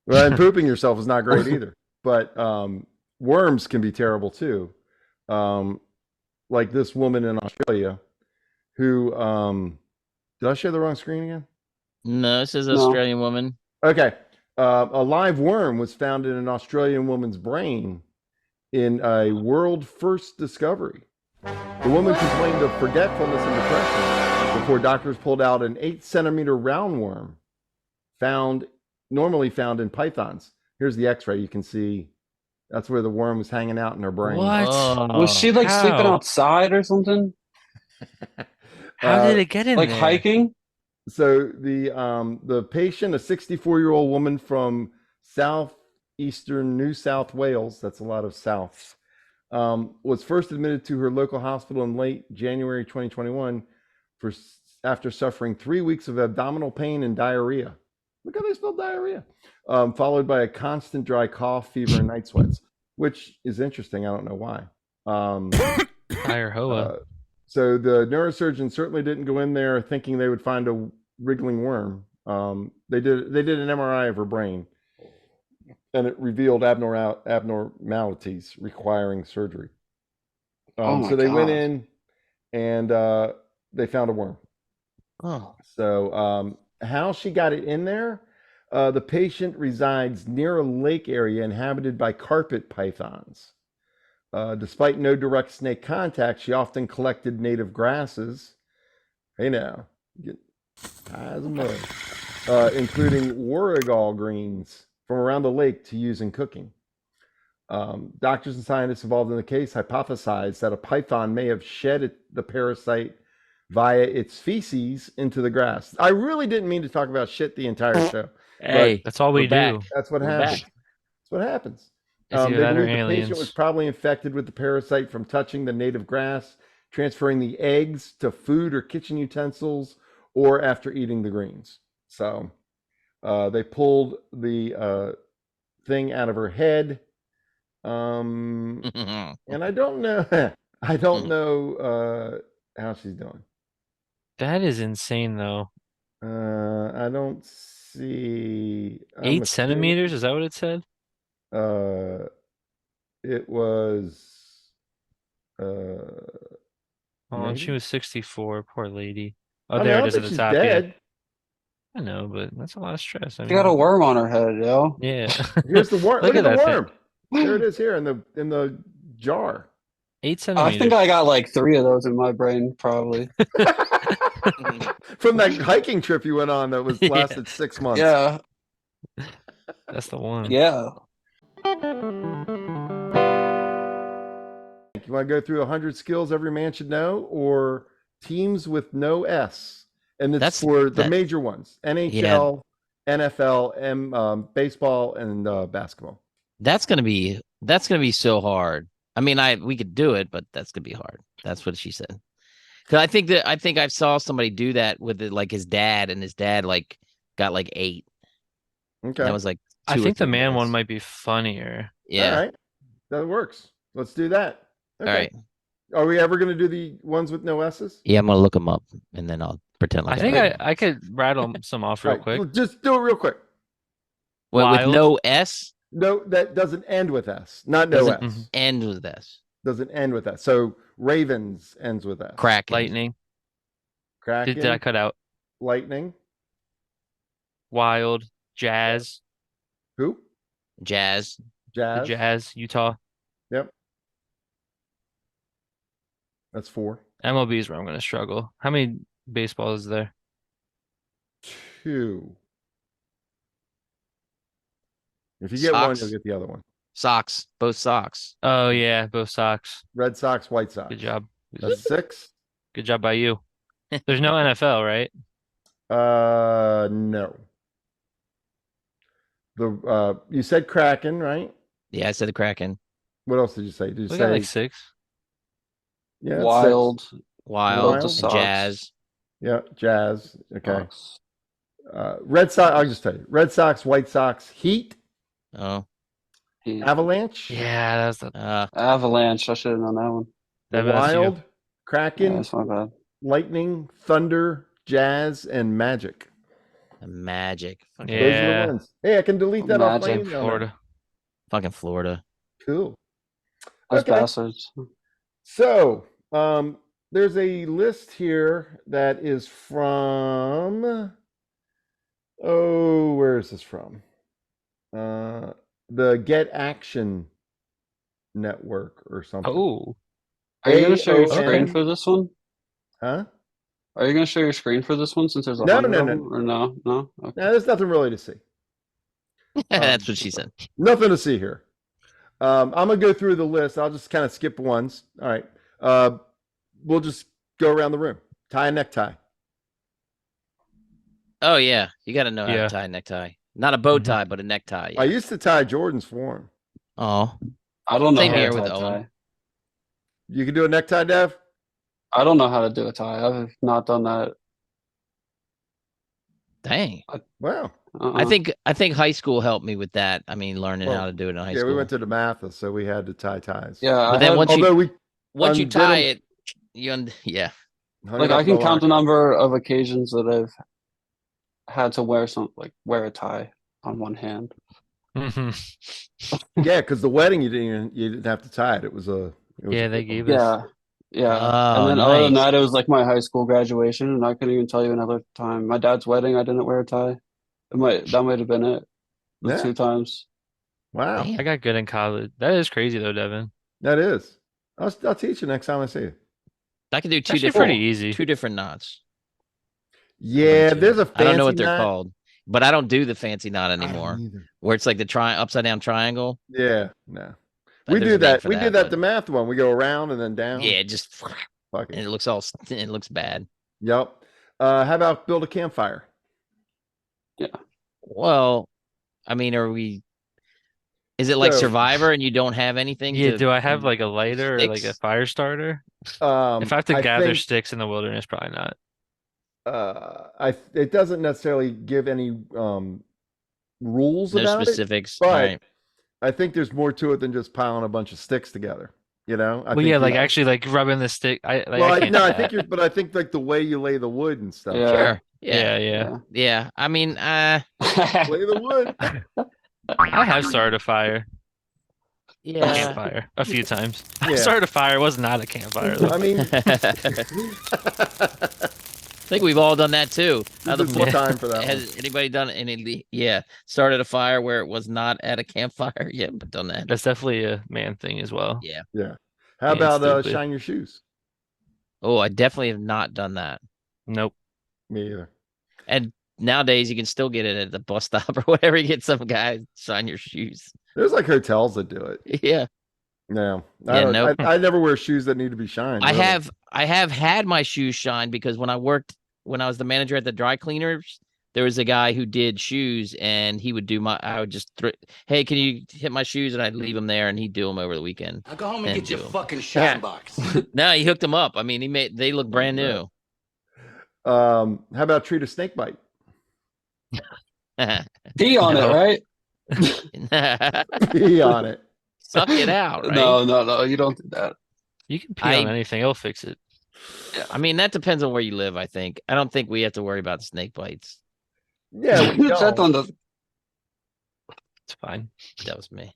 Well, and pooping yourself is not great either. But worms can be terrible too. Um, like this woman in Australia who did I share the wrong screen again? No, it says No. Australian woman. Okay. A live worm was found in an Australian woman's brain in a world first discovery. The woman complained of forgetfulness and depression before doctors pulled out an 8 centimeter roundworm normally found in pythons. Here's the x-ray. You can see that's where the worm was hanging out in her brain. What? Was Oh, she like sleeping How? outside or something? How did it get in Like there? hiking? So the patient, a 64-year-old woman from southeastern New South Wales, that's a lot of souths, was first admitted to her local hospital in late January 2021 after suffering 3 weeks of abdominal pain and diarrhea. Look how they spelled diarrhea. Followed by a constant dry cough, fever, and night sweats, which is interesting. I don't know why. Fire Hoa. So the neurosurgeon certainly didn't go in there thinking they would find a wriggling worm. They did an MRI of her brain, and it revealed abnormalities requiring surgery. Oh my So they went God. in and they found a worm. oh. So how she got it in there? The patient resides near a lake area inhabited by carpet pythons. Despite no direct snake contact, she often collected native grasses. Hey now, get high as a mud, including warrigal greens from around the lake to use in cooking. Doctors and scientists involved in the case hypothesized that a python may have shed the parasite via its feces into the grass. I really didn't mean to talk about shit the entire show, but Hey, That's all we're we back. do. that's what We're happens. back. That's what happens. It's either They that or believe the patient was aliens. probably infected with the parasite from touching the native grass, transferring the eggs to food or kitchen utensils, or after eating the greens. So they pulled the thing out of her head. And I don't know, I don't know how she's doing. That is insane, though. I don't see. I'm 8 centimeters? assuming Is that what it said? uh, it was Oh, and she maybe. was 64. Poor lady. Oh, I mean, I there it don't is at think the she's top. Yeah. dead. I know, but that's a lot of stress. I She got a mean, worm on her head, yo. yeah. Here's the worm. Look Look at the that thing. worm. There it is here in the jar. 8 I centimeters. think I got like 3 of those in my brain, probably. From that hiking trip you went on that was Yeah. lasted 6 months. Yeah, That's the one. yeah. You want to go through 100 skills every man should know, or teams with no S? And it's That's- for the that- major ones: NHL, NFL, baseball, and basketball. That's gonna be so hard. I mean, we could do it, but that's gonna be hard. That's what she said. Because I think I saw somebody do that with like his dad, and his dad like got like 8. Okay. That was like I 2 or think the 3 man one days. might be funnier. Yeah. All right. That works. Let's do that. Okay. All right. Are we ever going to do the ones with no S's? Yeah, I'm gonna look them up, and then I'll pretend like I think know. I could rattle some off real All right, quick. just do it real quick. Well, with Wild. no S, No, that doesn't end with S. Not no doesn't S. end with S. Doesn't end with S. So Ravens ends with S. Kraken. Lightning. Kraken. Did I cut out? Lightning. Wild. Jazz. Who? Jazz. The Jazz. Jazz. Utah. Yep. That's 4. MLB is where I'm going to struggle. How many baseballs is there? 2. If you get one, Sox. you'll get the other one. Socks. Both socks. Oh yeah, both Sox. Red Sox, White Sox. Good job. That's 6. Good job by you. There's no NFL, right? No. The you said Kraken, right? Yeah, I said the Kraken. What else did you say? Did you We say got like 6. yeah, it's Wild. 6. Wild. Wild. And Sox. Jazz. Yeah, Jazz. Okay. Sox. Red Sox. I'll just tell you. Red Sox, White Sox, Heat, Oh. Heat. Avalanche, Yeah, that's the Avalanche. I should have known that one. the Devin, that's you. Wild, Yeah, Kraken, that's my bad. Lightning, Thunder, Jazz, and Magic. Magic. Fucking, Yeah. Those are the ones. Hey, I can delete that off my Magic. email now. Florida. fucking Florida. Cool. Those Okay. bastards. So, there's a list here that is from. Oh, where is this from? The Get Action Network or something. Oh, Are you going to share your AON? screen for this one? Huh? Are you going to share your screen for this one since there's a No, 100 no, of no. them? Or no? No? Okay. No, there's nothing really to see. That's what she said. Nothing to see here. I'm gonna go through the list. I'll just kind of skip ones. All right. We'll just go around the room. Tie a necktie. Oh yeah, you got to know how Yeah. to tie a necktie. Not a bow Mhm. tie, but a necktie. I Yeah. used to tie Jordans for him. Oh, I don't know Same how here to with tie a Owen. tie. You can do a necktie, Dev? I don't know how to do a tie. I've not done that. dang. Wow. I think high school helped me with that. I mean, learning Well, how to do it in high Yeah, school. we went to DeMatha, so we had to tie ties. Yeah, But I then have- once you Although we once you undid tie 'em- it, yeah. hung like it up I in can count the locker. number of occasions that I've had to wear a tie on one hand. Mhm. Yeah, because the wedding you didn't have to tie it. It was a Yeah, they gave us. Yeah. Yeah. Oh, And then other than nice. that, it was like my high school graduation, and I couldn't even tell you another time. My dad's wedding, I didn't wear a tie. That might have been it. The Yeah. 2 times. Wow. Damn. I got good in college. That is crazy though, Devin. That is. I'll teach you next time I see you. I can do two Actually, different pretty easy. two different knots. Yeah, Two. there's a fancy I don't know what they're knot. called, but I don't do the fancy knot I don't anymore, either. where it's like the upside down triangle. Yeah, no. But We there's do a name that. for We did that but- the math one. We go around and then down. Yeah, just Fuck and it. it looks it looks bad. Yep. How about build a campfire? Well, I mean, is it like So- Survivor and you don't have anything? Yeah, to, do I have like a lighter or like a Sticks? fire starter? If I have to I gather think, sticks in the wilderness, probably not. it doesn't necessarily give any rules No about it, specifics. but Right. I think there's more to it than just piling a bunch of sticks together. You know? I Well, think yeah, you- like actually like rubbing the stick. I Well, can't no, do I that. think but I think like the way you lay the wood and stuff. Yeah. Sure. Yeah, Yeah. yeah. Yeah. I mean, Lay the wood. I have started a fire. A yeah. campfire a few times. I Yeah. started a fire. It was not a campfire though. I mean, think we've all done that too. Now the This is the book time for that one. has anybody done any? Yeah, started a fire where it was not at a campfire. Yeah, but done that. That's definitely a man thing as well. Yeah. Yeah. How Being about stupid. shine your shoes? Oh, I definitely have not done that. Nope. Me either. And nowadays you can still get it at the bus stop or whatever. You get some guy shine your shoes. There's like hotels that do it. Yeah. No, Yeah, nope. I never wear shoes that need to be shined. I really. have had my shoes shined because when I was the manager at the dry cleaners, there was a guy who did shoes and he would do I would just hey, can you hit my shoes? And I'd leave them there and he'd do them over the weekend. Now go home and And get your do 'em. fucking shine box. No, he hooked them up. I mean, they look brand new. How about treat a snake bite? Pee on No. it, right? Pee on it. Suck it out, right? No, you don't do that. You can pee on anything, it'll fix it. I mean, that depends on where you live, I think. I don't think we have to worry about snake bites. Yeah, we That don't. one does- It's fine. That was me.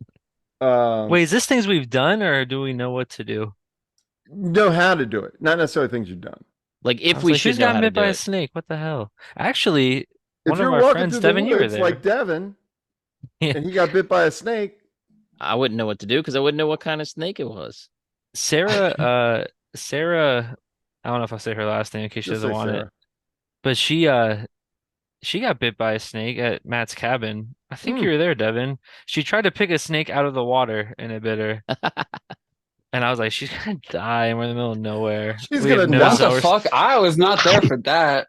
Wait, is this things we've done or do we know what to do? Know how to do it, not necessarily things you've done. Like I if was we like, should who's know gotten how to bit do by a it. snake? What the hell? Actually, If one of you're our walking friends, through the Devin, you were woods there. like Devin, Yeah. and he got bit by a snake, I wouldn't know what to do because I wouldn't know what kind of snake it was. Sarah, I don't know if I say her last name in case she just doesn't say want it, Sarah. but she got bit by a snake at Matt's cabin. I think Hmm. you were there, Devin. She tried to pick a snake out of the water and it bit her. And I was like, she's gonna die, and we're in the middle of nowhere. She's We have gonna no die. What the source. fuck? I was not there for that.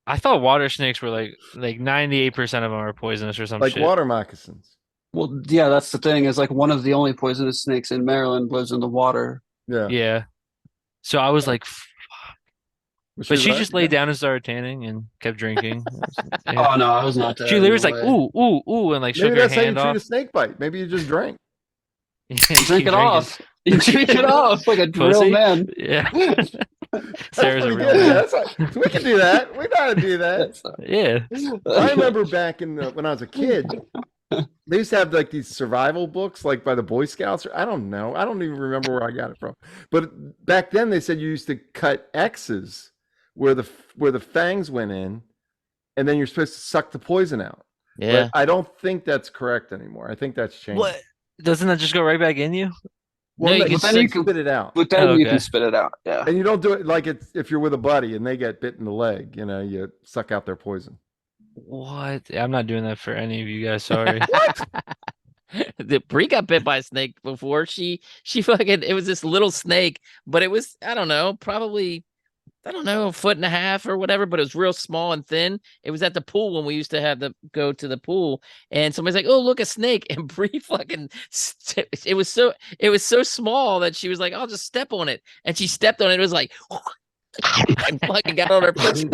I thought water snakes were like 98% of them are poisonous or some Like shit. water moccasins. Well, yeah, that's the thing. Is like one of the only poisonous snakes in Maryland lives in the water. Yeah. Yeah. So I was like, Was but she right? just laid down and started tanning and kept drinking. Yeah. Oh no, I was not there. She literally was no like, way. ooh, and like Maybe shook her that's how you hand treat a off. snake bite. Maybe you just drank. You drink it off. You drink it off like a real Pussy. man. Yeah. That's Sarah's a pretty real good. man. Yeah, that's we can do that. We know how to do that. Yeah. I remember back when I was a kid, they used to have like these survival books, like by the Boy Scouts. Or I don't know. I don't even remember where I got it from. But back then, they said you used to cut X's where the fangs went in, and then you're supposed to suck the poison out. Yeah. But I don't think that's correct anymore. I think that's changed. What? Doesn't that just go right back in you? Well, No, you no, can then you spit- can spit it out, But then Oh, you okay. can spit it out. Yeah. and you don't do it like it's if you're with a buddy and they get bit in the leg. You know, you suck out their poison. What? I'm not doing that for any of you guys. Sorry. The Brie got bit by a snake before. She fucking it was this little snake, but it was I don't know, probably a foot and a half or whatever, but it was real small and thin. It was at the pool when we used to have to go to the pool, and somebody's like, "Oh, look, a snake!" And Brie fucking it was so small that she was like, "I'll just step on it," and she stepped on it. It was like. And fucking got on her foot,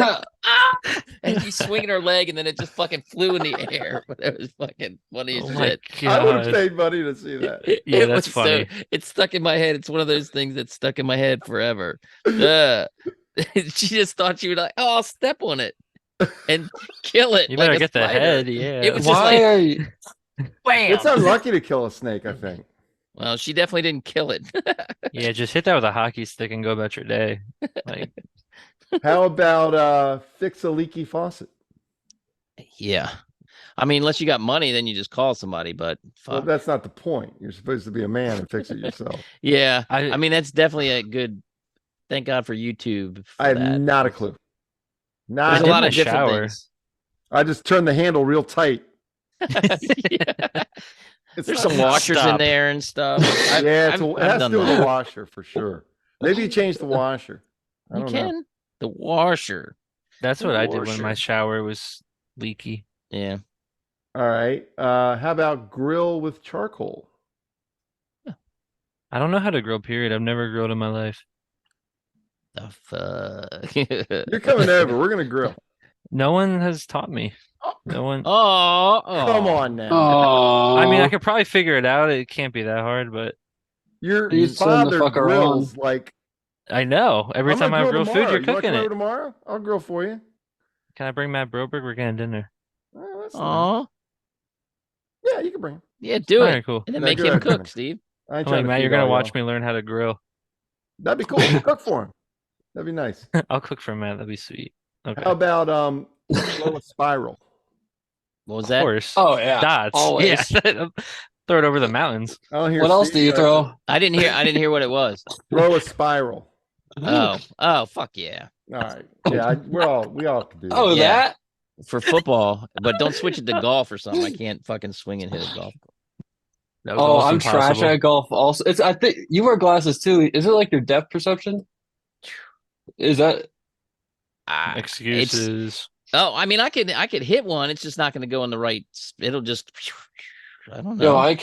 and she's swinging her leg, and then it just fucking flew in the air. But it was fucking funny as Oh my shit. I would have God. paid money to see that. Yeah, It that's was funny. it's stuck in my head. It's one of those things that's stuck in my head forever. She just thought she would like, oh, I'll step on it and kill it. You like better a get the spider. head. Yeah. It was just Why like, are you? bam. It's unlucky to kill a snake, I think. Well, she definitely didn't kill it. Yeah, just hit that with a hockey stick and go about your day. Like, How about fix a leaky faucet? Yeah. I mean, unless you got money, then you just call somebody, but Well, fuck. that's not the point. You're supposed to be a man and fix it yourself. Yeah. I I mean, that's definitely a good, thank God for YouTube. For I have that. not a clue. There's Not a did lot my of different shower. things. I just turned the handle real tight. Yeah. It's There's not- some washers in Stop. there and stuff. I've- Yeah, I've- it I've has to done do with that. the washer for sure. Maybe you change the washer. I You don't know. can. The washer. that's what I did when my Washer. shower was leaky. Yeah. All right. How about grill with charcoal? I don't know how to grill, period. I've never grilled in my life. The fuck. You're coming over. We're gonna grill. No one has taught me. No one. Oh, Come on now. Oh, I mean, I could probably figure it out. It can't be that hard, but Your You send the father fucker grills like I know. Every I'm time gonna I grill grill tomorrow. food, you're You wanna cooking come over it. tomorrow? I'll grill for you. Can I bring Matt Broberg? We're getting dinner. Oh, that's nice. oh. Yeah, you can bring him. Yeah, do All it. right, cool. And then No, make do him that, cook, Devin. Steve. I ain't I'm trying like, to Matt, feed you're gonna all watch y'all. me learn how to grill. That'd be cool. Cook for him. That'd be nice. I'll cook for Matt. That'd be sweet. Okay. How about throw a spiral? What was Of that? course. Oh yeah, Dots. always. Yeah. Throw it over the mountains. I don't hear What else do Steve you right throw? now. I didn't hear what it was. Throw a spiral. Oh, fuck yeah. All right. Yeah, we all can do that. Oh, Yeah. that? For football, but don't switch it to golf or something. I can't fucking swing and hit a golf. No, Oh, golf's I'm trash impossible. at golf. Also, I think you wear glasses too. Is it like your depth perception? Is that? Ah, Excuses. I mean, I could hit one. It's just not going to go in the right. It'll just. I don't Yo, know. I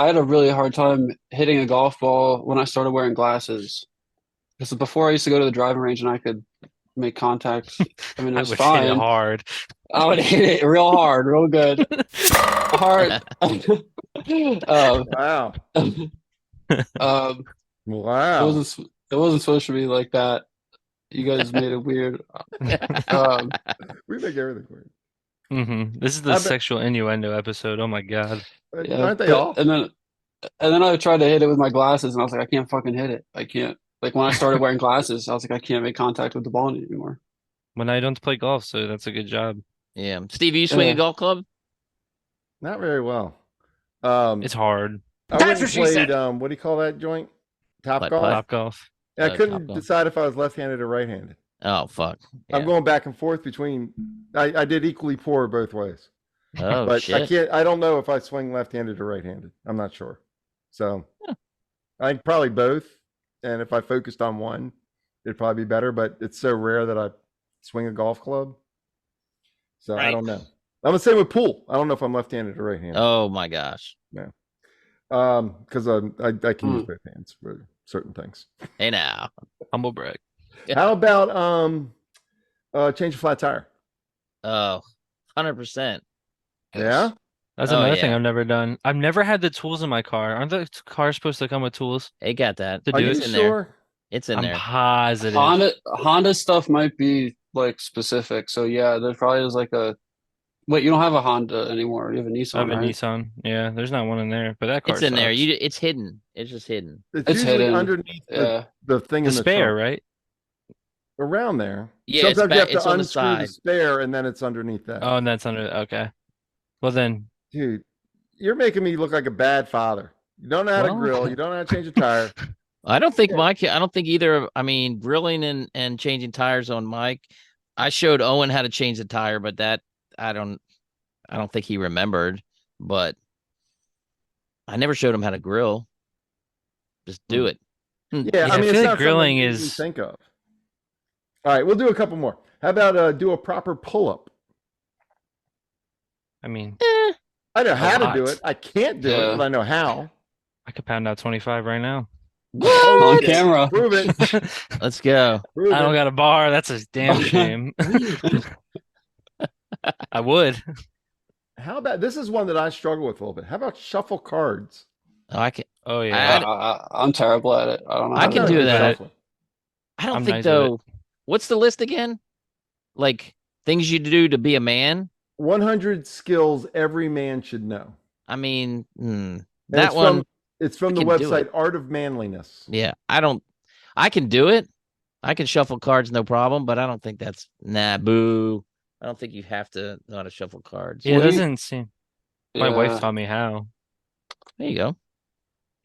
had a really hard time hitting a golf ball when I started wearing glasses. Because before I used to go to the driving range and I could make contact. I mean, it I was would hit it fine. hard. I would hit it real hard, real good. Hard. Wow. It Wow. wasn't supposed to be like that. You guys made it weird. We make everything weird. This is I the bet- sexual innuendo episode. Oh my god. Yeah, Aren't they but- all? and then I tried to hit it with my glasses, and I was like, I can't fucking hit it. I can't. Like when I started wearing glasses, I was like, I can't make contact with the ball anymore. When I don't play golf, so that's a good job. Yeah, Steve, you swing a Yeah. golf club? Not very well. It's hard. I went and played, what do you call that joint? Top Putt, golf? putt. Top golf. I Top couldn't golf. decide if I was left-handed or right-handed. Oh fuck. I'm Yeah. going back and forth between. I did equally poor both ways, Oh but shit. I don't know if I swing left-handed or right-handed. I'm not sure. So I think probably both. And if I focused on one, it'd probably be better. But it's so rare that I swing a golf club. So I Right. don't know. I'm the same with pool. I don't know if I'm left-handed or right-handed. Oh my gosh. Because I can use both hands for certain things. Hey now. Humble brag. How about change a flat tire? Oh, 100%. Yeah. That's Oh, another thing yeah. I've never done. I've never had the tools in my car. Aren't the cars supposed to come with tools They got that. to Are do you it? It's in there. sure? It's in I'm there. positive. Honda stuff might be like specific. So yeah, there probably is like a. Wait, you don't have a Honda anymore. You have a I Nissan, have a right? Nissan. Yeah, there's not one in there, but that car It's in there. sucks. It's hidden. It's just hidden. It's It's usually hidden. underneath Yeah. the thing The in the spare, trunk. right? Around there. Yeah, it's Sometimes you have it's to on the unscrew the side. spare and then it's underneath that. Oh, and that's under. Okay. Well then, Dude, you're making me look like a bad father. You don't know how to Well- grill. You don't know how to change a tire. I don't think I don't think either. I mean, grilling and changing tires on Mike. I showed Owen how to change the tire, but that I don't think he remembered. But I never showed him how to grill. Just do it. Yeah, Yeah, I I mean, feel it's like not grilling something you is- even think of. All right, we'll do a couple more. How about do a proper pull-up? I mean, I know how to do lot. it. I can't do it, Yeah. but I know how. I could pound out 25 right now. On camera. Prove it. Let's go. Prove I don't it. got a bar. That's a damn shame. I would. How about this is one that I struggle with a little bit. How about shuffle cards? Oh, I can. Oh yeah. I'm terrible at it. I don't know. I how can to do it. that. shuffling. I don't I'm think nice with it. though. What's the list again? Like things you do to be a man. 100 skills every man should know. I mean, And that it's one. It's from I the can do website Art of Manliness. Yeah, I can do it. I can shuffle cards, no problem. But I don't think that's boo. I don't think you have to know how to shuffle cards. Yeah, it What do you- doesn't seem. My wife Yeah. taught me how. There you go.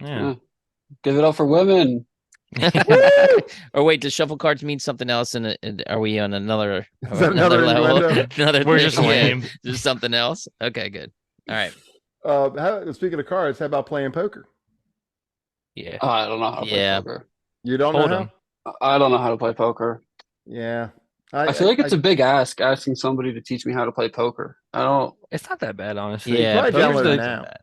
Yeah. Give it up for women. Or wait, does shuffle cards mean something else? And are we on another Is that another level? innuendo? Another We're thing? just Yeah. lame. Just something else. Okay, good. All right. Speaking of cards, how about playing poker? Yeah. I don't know how to Yeah. play poker. You don't Hold know on. how? I don't know how to play poker. Yeah. I feel like it's a big ask asking somebody to teach me how to play poker. I don't. It's not that bad, honestly. Yeah, probably poker's download not it so now. bad.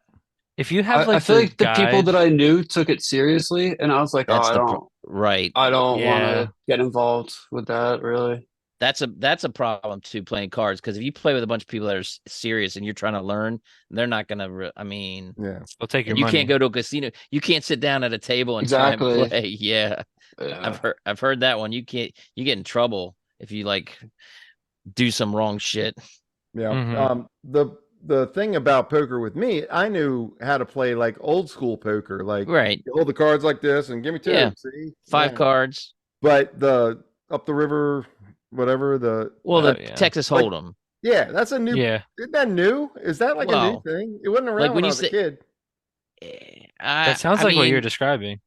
If you have like I feel like the people that guide- I knew took it seriously, and I was like, That's oh, the right. I don't want Yeah. to get involved with that. Really. That's a problem too, playing cards, because if you play with a bunch of people that are serious and you're trying to learn, they're not gonna. I mean, Yeah. they'll take your you money. can't go to a casino. You can't sit down at a table and Exactly. try and play. Yeah, Yeah. I've heard that one. You can't. You get in trouble if you like do some wrong shit. Yeah. Mhm. The thing about poker with me, I knew how to play like old school poker. Like Right. you hold the cards like this and give me two. Yeah. See? 5 Yeah. cards. but the up the river, whatever the Well, the yeah. Texas Like- Hold'em. yeah, that's a new. Yeah. Isn't that new? Is that like a new Well, thing? It wasn't around like when when I you was a say- kid. That sounds I like what you're mean, describing.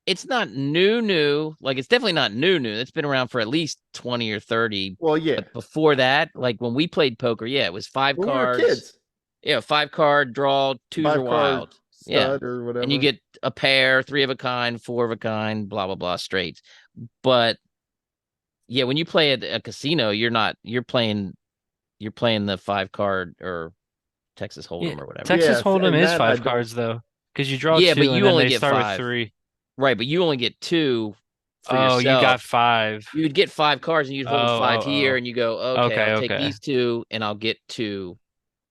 it's not new. Like it's definitely not new. It's been around for at least 20 or 30. Well, yeah, But before that, like when we played poker, yeah, it was five when we were cards. kids, Yeah, 5 card draw, twos are 5 card wild. Yeah. stud or whatever. And you get a pair, 3 of a kind, 4 of a kind, blah, blah, blah, straight. But yeah, when you play at a casino, you're playing the 5 card or Texas Hold'em Yeah, or whatever. Texas Yes, Hold'em and is that I 5 don't- cards though, because you draw Yeah, but 2 you and then only they get start 5. with 3. Right, but you only get 2 for Oh, yourself. you got 5. You would get 5 cards and you'd hold Oh, 5 oh, here oh. and you go, okay, Okay, I'll take okay. these 2 and I'll get 2.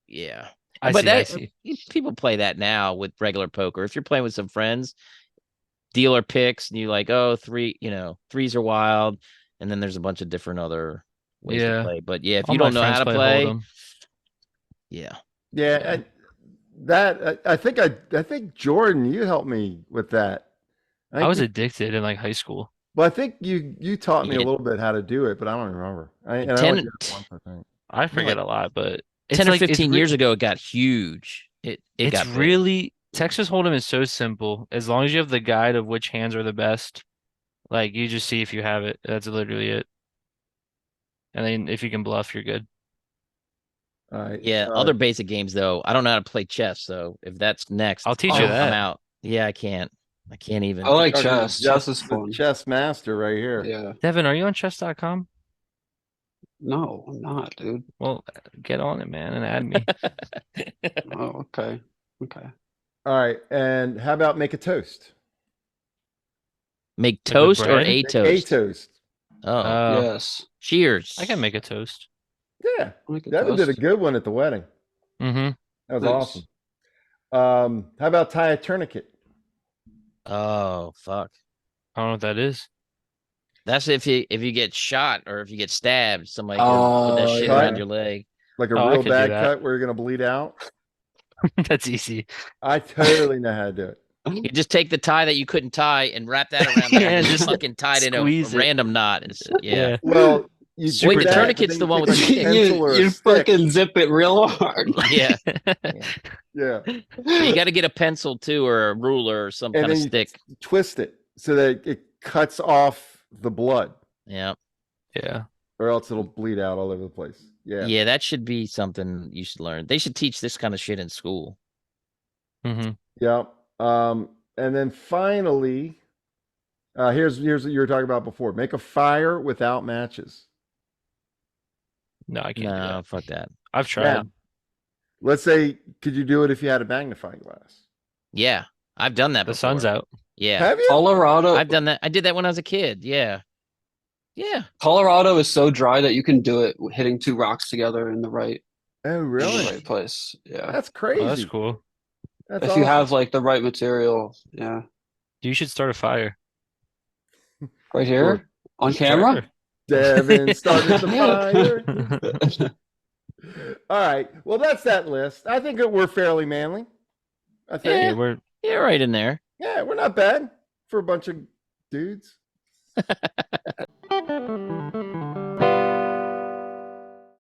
Yeah. I But see, I that see. people play that now with regular poker. If you're playing with some friends, dealer picks and you like, oh, 3, threes are wild, and then there's a bunch of different other ways to Yeah. play. But yeah, if All you my don't know friends how to play play, Hold'em. yeah. Yeah, Yeah. I think Jordan, you helped me with that. I was think addicted in like high school. Well, I think you taught me a Yeah. little bit how to do it, but I don't remember. I only 10 did it once, I think. I forget like a lot, but it's 10 or like it's 15 years ago, it got huge. It it's got big. really Texas Hold'em is so simple. As long as you have the guide of which hands are the best, like you just see if you have it. That's literally it. And then if you can bluff, you're good. All right. Yeah, other basic games though. I don't know how to play chess, so if that's next, I'll teach you I'm that. out. Yeah, I can't. I can't even. I like Talking to chess. Chess is the fun. chess master right here. Yeah. Devin, are you on chess.com? No, I'm not, dude. Well, get on it, man, and add me. Oh, okay. Okay. All right, and how about make a toast? Make with toast or bread? a Make a toast? toast. Oh, Oh, Yes. cheers. I can make a toast. Yeah, Make a Devin did a toast. good one at the wedding. Mm-hmm. That was Nice. awesome. How about tie a tourniquet? Oh, fuck. I don't know what that is. That's if you get shot or if you get stabbed, somebody can put that Oh, shit yeah. around your leg. Like a Oh, I real could do bad that. cut where you're gonna bleed out? That's easy. I totally know how to do it. You just take the tie that you couldn't tie and wrap that around there Yeah, and just just fucking tie it in a squeeze it. random knot. Yeah. Yeah. Well, you Wait, do the that, tourniquet's but then the one you with take the a stick. pencil or a you stick. fucking zip it real hard. Yeah. Yeah, But you got to get a pencil too or a ruler or some and kind of then you stick. twist it so that it cuts off the blood, Yeah. Yeah. or else it'll bleed out all over the place. Yeah. Yeah, that should be something you should learn. They should teach this kind of shit in school. Mm-hmm. Yeah. And then finally, here's what you were talking about before. Make a fire without matches. No, I can't do No, that. fuck that. I've tried. Now, let's say, could you do it if you had a magnifying glass? Yeah. I've done that The before. sun's out. Yeah. Have you? Colorado, I've done that. I did that when I was a kid. Yeah. Yeah. Colorado is so dry that you can do it hitting 2 rocks together in the Oh, in the really? right place. Yeah. That's crazy. Oh, that's cool. That's If awesome. you have like the right material. Yeah. You should start a fire. Right here on camera. Devin started the Yeah. fire. All right. Well, that's that list. I think that we're fairly manly. I think. Yeah, Yeah. we're Yeah, right in there. Yeah, we're not bad for a bunch of dudes.